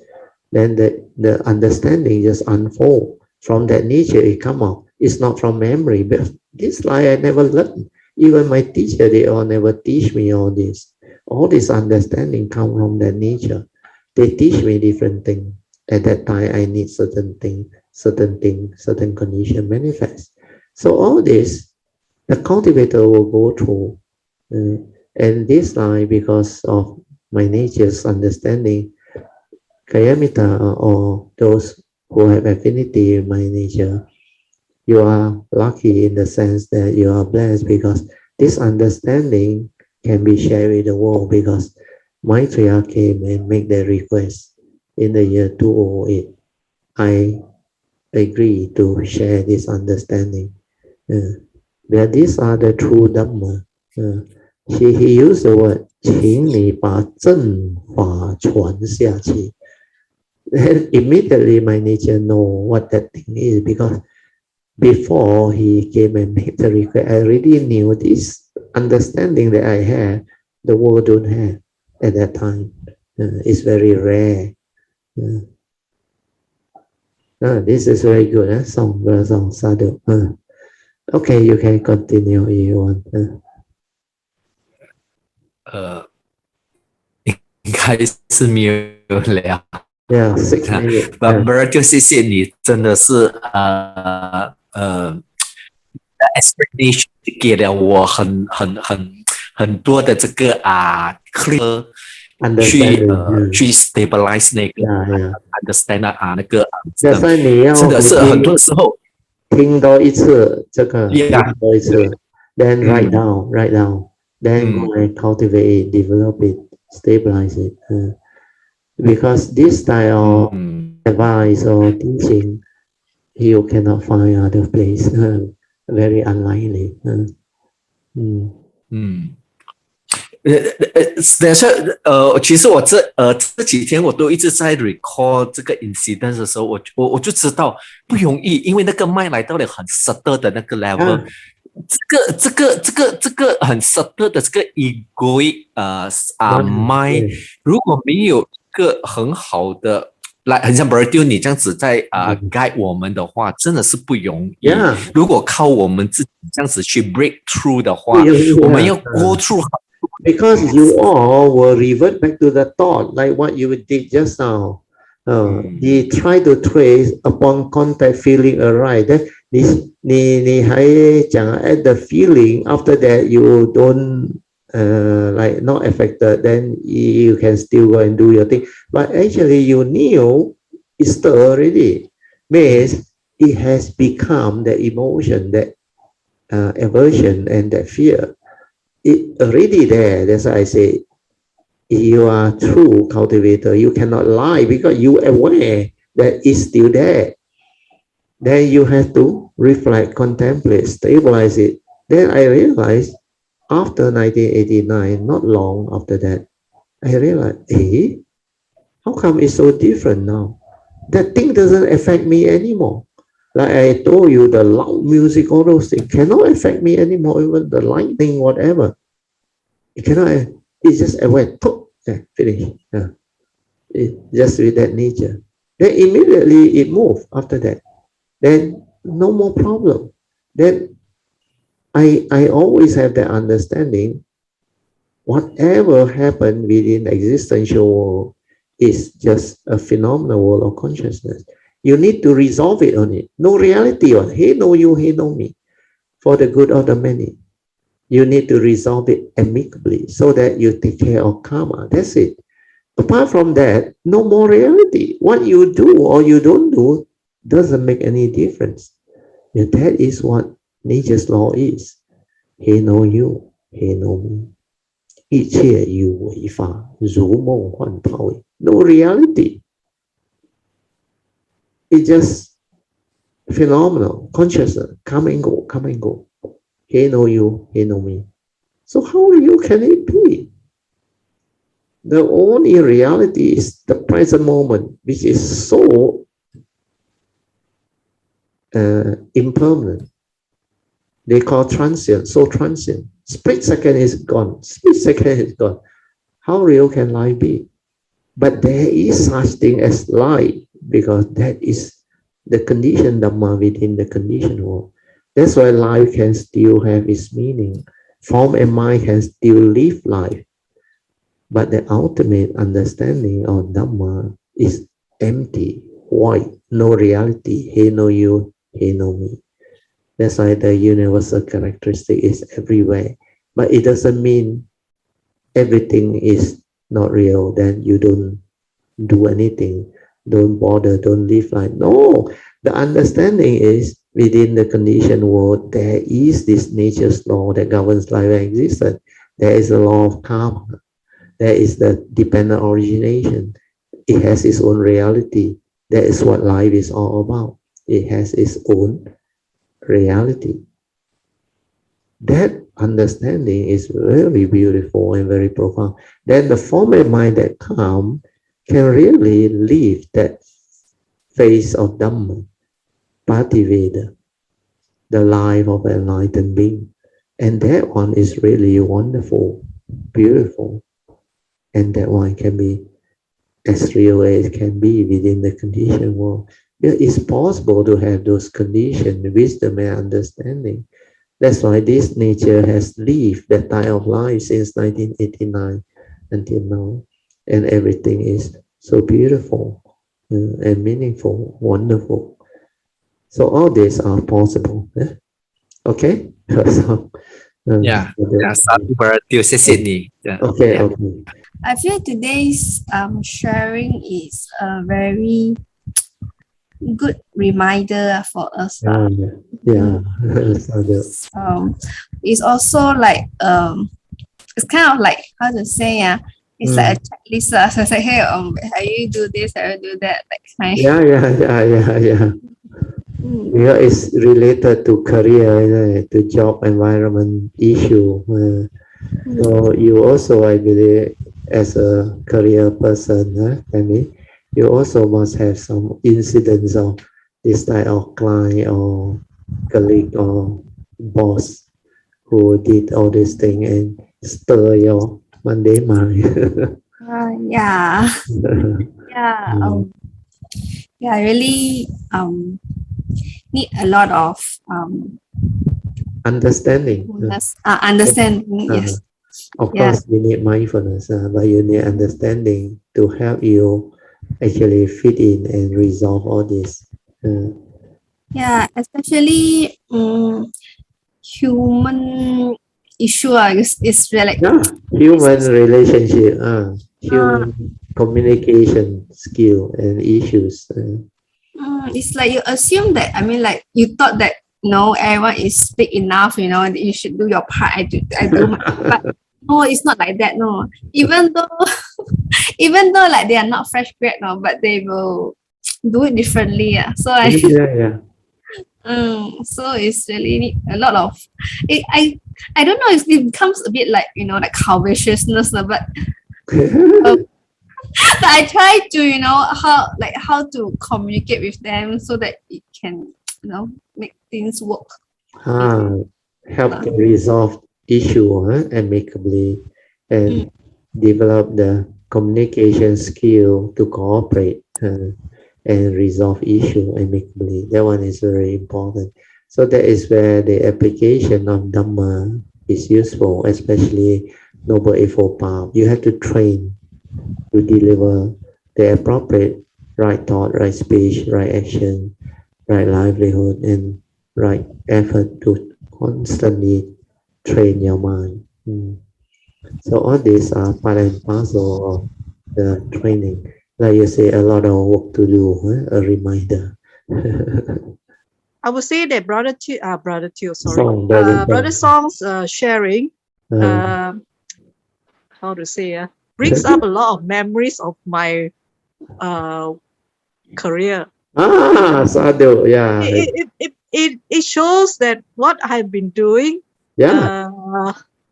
Then the understanding just unfold. From that nature, it come out. It's not from memory. But this life I never learned. Even my teacher, they all never teach me all this. All this understanding come from that nature. They teach me different things. At that time, I need certain certain condition manifest. So all this, the cultivator will go through. And this line, because of my nature's understanding, Kayamita or those who have affinity in my nature, you are lucky in the sense that you are blessed because this understanding can be shared with the world because Maitreya came and made their request in the year 2008. I agree to share this understanding. That these are the true Dhamma. He used the word 请你把正法传下去. Then immediately my nature know what that thing is because before he came and made the request, I already knew this understanding that I have, the world don't have at that time. It's very rare. This is very good. Song, sadhu. Okay, you can continue if you want. 应该是没有了。Yeah, 6 minutes. But 就谢谢你，真的是explanation 给了我很多的这个clear 去 stabilize 那个 understand 那个，真的是很多时候听多一次这个，听多一次 then write down, then go and cultivate it, develop it, stabilize it. Because this style of advice or teaching, you cannot find other place. Very unlikely. 其实我这几天我都一直在 recall 这个 incident 的时候，我就知道不容易，因为那个麦来到了很 subtle 的那个 level，这个很 subtle 的这个 egoic mind，如果没有一个很好的来，很像 Bertil 你这样子在guide 我们的话，真的是不容易。如果靠我们自己这样子去 break through 的话，我们要 go through。Because you all will revert back to the thought, like what you did just now. You try to trace upon contact feeling arise. Then 你还讲 at the feeling after that you don't like not affected, then you can still go and do your thing. But actually you knew it's still already. Means it has become the emotion, that aversion and that fear. It already there. That's why I say you are true cultivator. You cannot lie because you are aware that it's still there. Then you have to reflect, contemplate, stabilize it. Then I realized after 1989, not long after that, I realized, how come it's so different now? That thing doesn't affect me anymore. Like I told you, the loud music, all those things cannot affect me anymore. Even the lightning, whatever, it cannot. It's just aware. Finish. Just with that nature. then immediately it moves after that. Then no more problem. Then I always have that understanding. Whatever happened within the existential world is just a phenomenal world of consciousness. You need to resolve it on it. No reality on he know you, he know me. For the good of the many. You need to resolve it amicably so that you take care of karma. That's it. Apart from that, no more reality. What you do or you don't do doesn't make any difference. And that is what nature's law is. He know you, he know me. 一切有为法，如梦幻泡影。No reality. It's just phenomenal, consciousness, come and go, come and go. He know you, he know me. So how you can it be? The only reality is the present moment, which is so impermanent. They call transient, so transient. Split second is gone. Split second is gone. How real can life be? But there is such thing as life, because that is the condition Dhamma within the conditioned world. That's why life can still have its meaning. Form and mind can still live life. But the ultimate understanding of Dhamma is empty, void, no reality. He know you, he know me. That's why the universal characteristic is everywhere. But it doesn't mean everything is not real, then you don't do anything, don't bother, don't live life. No, the understanding is within the conditioned world, there is this nature's law that governs life and existence. There is a law of karma. There is the dependent origination. It has its own reality. That is what life is all about. It has its own reality. That understanding is very beautiful and very profound. Then the form and mind that come can really live that phase of Dhamma, Pativeda, the life of an enlightened being. And that one is really wonderful, beautiful. And that one can be as real as it can be within the conditioned world. It's possible to have those conditions, wisdom and understanding. That's why this nature has lived that type of life since 1989 until now. And everything is so beautiful and meaningful, wonderful. So all these are possible. Okay? So, satu berarti, 谢谢你。Okay, okay. I feel today's sharing is a very good reminder for us. Yeah. It's also like it's kind of like how to say it's like a checklist. So it's like, hey, how you do this, how you do that, like kind. Yeah. Yeah, it's related to career, to job environment issue. So you also, I believe, as a career person, Tammy, you also must have some incidents of this type of client or colleague or boss who did all this thing and stir your Monday mind. Yeah. I really need a lot of understanding. Understanding, yes. Of course, you need mindfulness, but you need understanding to help you actually fit in and resolve all this. Especially human issue is really human relationship, human communication skill and issues. It's like you assume that, like you thought that everyone is big enough, you should do your part. I do my part. But no, it's not like that. No, even though like they are not fresh grad now, but they will do it differently. So so it's really a lot of it. I don't know if it becomes a bit like like covetousness, but but I try to how to communicate with them so that it can make things work. Help to resolve issue amicably and develop the communication skill to cooperate. and resolve issue amicably. That one is very important. So that is where the application of Dhamma is useful, especially Noble Eightfold Path. You have to train to deliver the appropriate right thought, right speech, right action, right livelihood, and right effort to constantly train your mind. So all these are part and parcel of the training. Like you say, a lot of work to do, a reminder. I would say that Song, brother Brother song. Song's sharing, Uh, uh, how to say, brings up a lot of memories of my career. sadhu, yeah. It shows that what I've been doing, Yeah.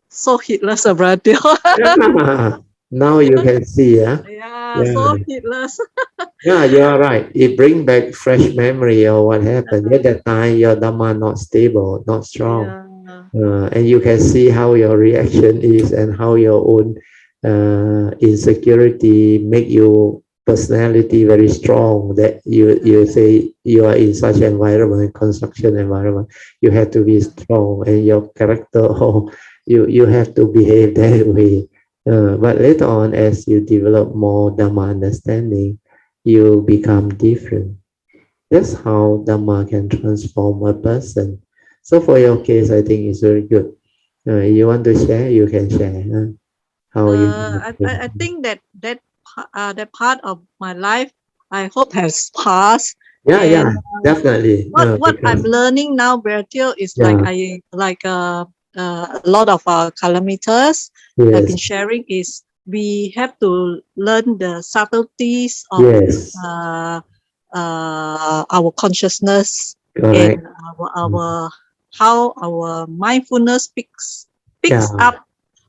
so hitless, brother. Yeah. Now you can see, yeah. Yeah, Yeah. so hitless. Yeah, you are right. It brings back fresh memory of what happened. At that time, your Dhamma not stable, not strong. Yeah. And you can see how your reaction is and how your own insecurity make you personality very strong, that you say you are in such environment, construction environment, you have to be strong and your character, or you have to behave that way. But later on, as you develop more Dhamma understanding, you become different. That's how Dhamma can transform a person. So for your case, I think it's very good. You want to share, you can share. How you I think that part of my life, I hope has passed. Yeah, And yeah, definitely. what I'm Because learning now, Bertil, is yeah, a lot of kilometers have been yes, sharing is we have to learn the subtleties of yes, our consciousness and correct. our how our mindfulness picks Yeah, up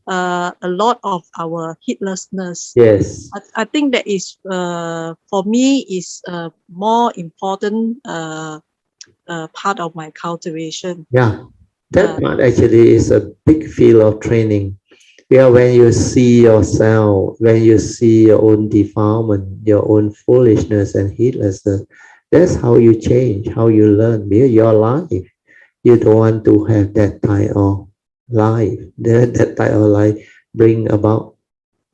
a lot of our heedlessness. yes, I think that is for me is a more important part of my cultivation. yeah. That Uh, part actually is a big field of training. Yeah, when you see yourself, when you see your own defilement, your own foolishness and heedlessness, that's how you change, how you learn. Because your life, you don't want to have that type of life. That type of life bring about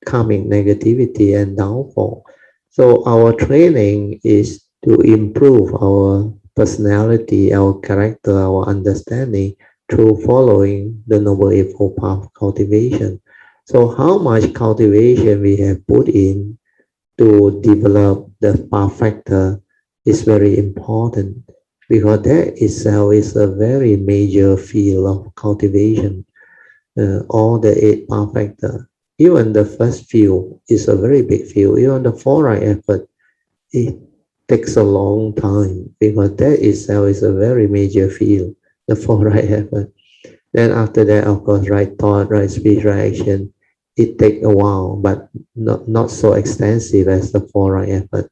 karmic negativity and downfall. So our training is to improve our personality, our character, our understanding through following the Noble Eightfold Path cultivation. So how much cultivation we have put in to develop the path factor is very important, because that itself is a very major field of cultivation. All the eight path factor. Even the first few is a very big field. Even the four right effort, it takes a long time, because that itself is a very major field, the four right effort. Then after that, of course, right thought, right speech, right action, it takes a while, but not so extensive as the four right effort.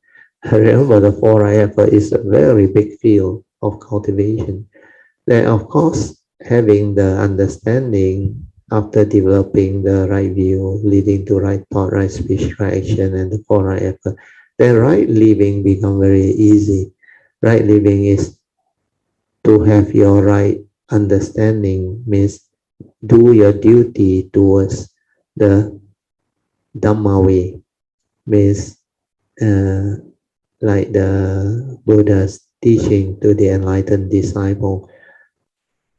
Remember, the four right effort is a very big field of cultivation. Then, of course, having the understanding after developing the right view, leading to right thought, right speech, right action, and the four right effort, then right living become very easy. Right living is to have your right understanding, means do your duty towards the Dhamma way, means uh, like the Buddha's teaching to the enlightened disciple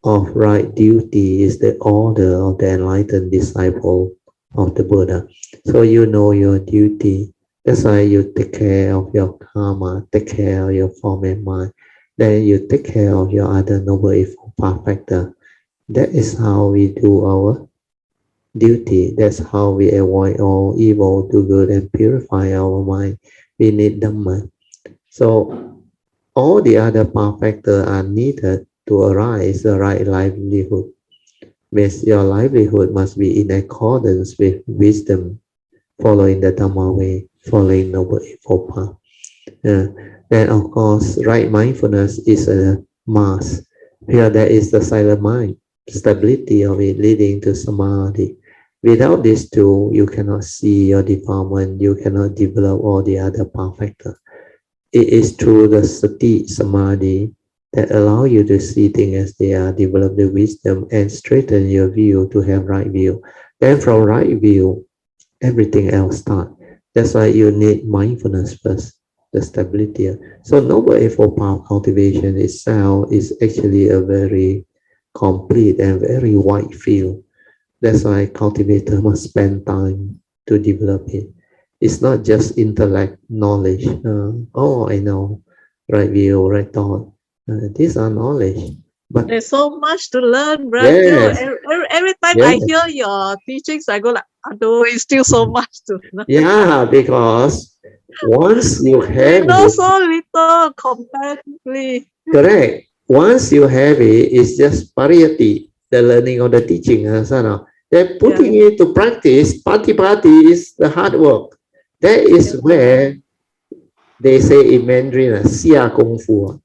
of right duty is the order of the enlightened disciple of the Buddha. So you know your duty. That's why you take care of your karma, take care of your form and mind. Then you take care of your other noble evil path factor. That is how we do our duty. That's how we avoid all evil, do good, and purify our mind. We need Dhamma. So all the other path factors are needed to arise the right livelihood. Means your livelihood must be in accordance with wisdom, following the Dhamma way, following Noble Eightfold Path. Uh, then of course, right mindfulness is a must. Here there is the silent mind, stability of it leading to samadhi. Without these two, you cannot see your defilement, you cannot develop all the other path factors. it is through the sati samadhi that allow you to see things as they are, develop the wisdom and straighten your view to have right view. Then from right view, everything else start. That's why you need mindfulness first, the stability. So Noble Eightfold Path cultivation itself is actually a very complete and very wide field. That's why cultivator must spend time to develop it. It's not just intellect knowledge. Oh, I know, right view, right thought. These are knowledge. But there's so much to learn, brother. yes, Every time I yes, hear your teachings, I go like, "Aduh, it's still so much to learn." yeah, because once you We have know it, so little comparatively. correct. Once you have it, it's just pariyati, the learning of the teaching. Then Yeah. putting it to practice, pati is the hard work. That is where they say in Mandarin, 下功夫.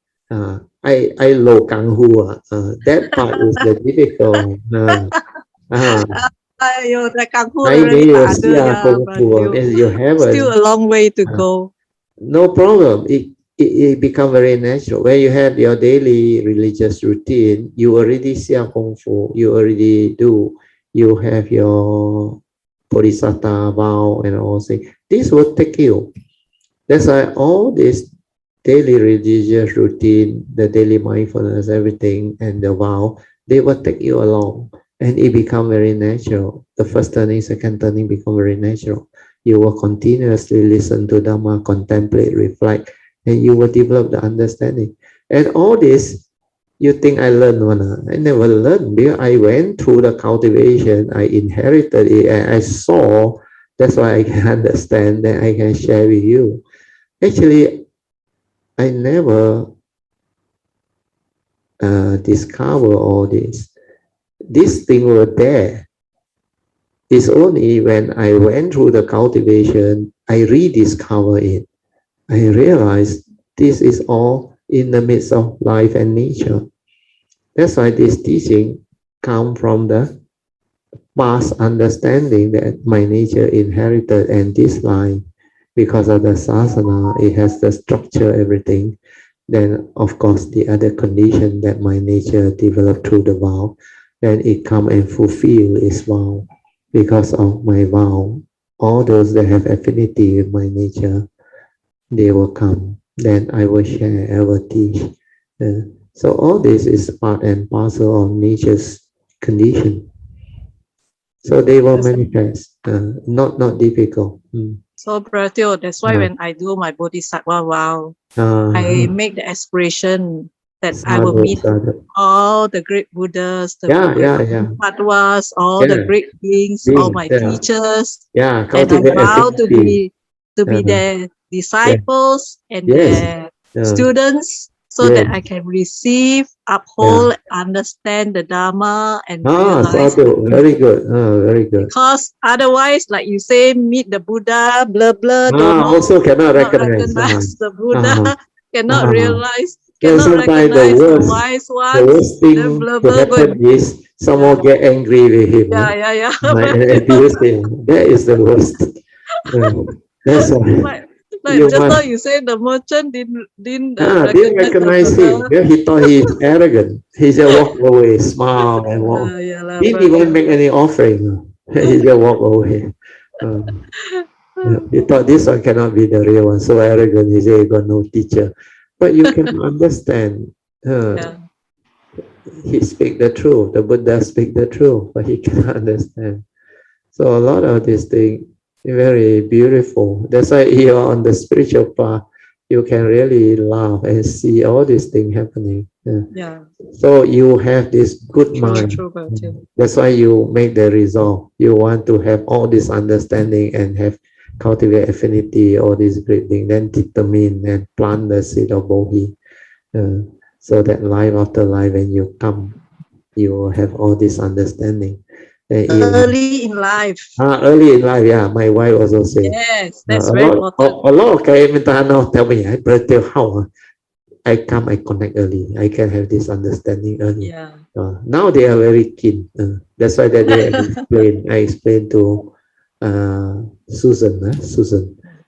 I lo kang hu. That part is the difficult. Ayo, the kanghu 还 really 没有 tak ada 下 ya, 功 but 夫 means you still haven't. a long way to Uh, go. no problem. It become very natural. When you have your daily religious routine, you already 下功夫, you already do. You have your bodhisattva vow and all things. This will take you. That's why all this daily religious routine, the daily mindfulness, everything, and the vow, they will take you along, and it become very natural. The first turning, second turning become very natural. You will continuously listen to Dhamma, contemplate, reflect, and you will develop the understanding. And all this, you think I learned one? I never learned because I went through the cultivation, I inherited it, and I saw. That's why I can understand, that I can share with you. Actually, I never discover all this. This thing were there. It's only when I went through the cultivation, I rediscover it. I realized this is all in the midst of life and nature. That's why this teaching come from the past understanding that my nature inherited, and this life, because of the sasana, it has the structure, everything. Then, of course, the other condition that my nature developed through the vow, then it come and fulfill its vow. Because of my vow, all those that have affinity with my nature, they will come. Then I will share, I will teach. So all this is part and parcel of nature's condition. So they will manifest, not difficult. So, brother, that's why when I do my bodhisattva vow, Uh, I make the aspiration that I will sadhu, meet sadhu. all the great Buddhas, the Yeah, great yeah, yeah. Bodhisattvas, all the Yeah. great beings, all my Yeah. teachers, Yeah, and I cultivate vow to affinity. be their disciples and Yes. their students, so Yes. that I can receive, uphold, understand the Dharma, and realize. Sadhu. Very good. Very good. Because otherwise, like you say, meet the Buddha, blah blah, Also cannot not recognize. recognize the Buddha, cannot realize, No, cannot sometimes the recognize the worst, wise the ones, worst then thing blah to blah, go happen and, is someone get angry with him. yeah. And abuse him. That is the worst. That's why like you just now must. you said the merchant didn't Didn't recognize the recognize him. Buddha. Yeah, he thought he is arrogant. He just walk away, smile and walk. Yeah lah, Didn't even make any offering. He just walk away. He thought this one cannot be the real one. So arrogant. He said he got no teacher. But you can understand. yeah. He speak the truth. The Buddha speak the truth, but he cannot understand. So a lot of these things very beautiful. That's why you are on the spiritual path. You can really laugh and see all these things happening. Yeah. So you have this good mind. True, true. That's why you make the resolve. You want to have all this understanding and have cultivate affinity, all these great things, then determine and plant the seed of bodhi. So that life after life, when you come, you will have all this understanding. Early in life. Early in life, yeah. My wife also say. Yes, that's very important. A lot of Kayamintano tell me, I brother, how I come, I connect early. I can have this understanding early. Yeah. Now they are very keen. That's why that day I explained to Susan.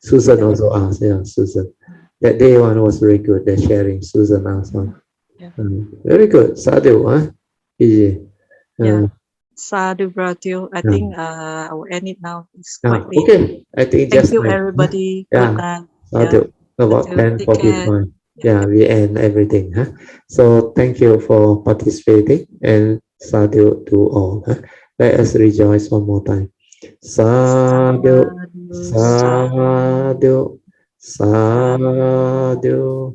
Susan also asked, Susan. That day one was very good. The sharing, Susan also. Yeah. Very good. Sadhu, huh? Easy. Yeah. Sadhu Bratio. I Yeah. think I will end it now. It's quite late. Okay. I think Thank just you, nice. everybody. Yeah. Good night. Sadhu. About Sadhu. Take care. 10:45. Yeah. Yeah, we end everything. So thank you for participating and sadhu to all. Let us rejoice one more time. Sadhu, Sadhu. sadhu, sadhu.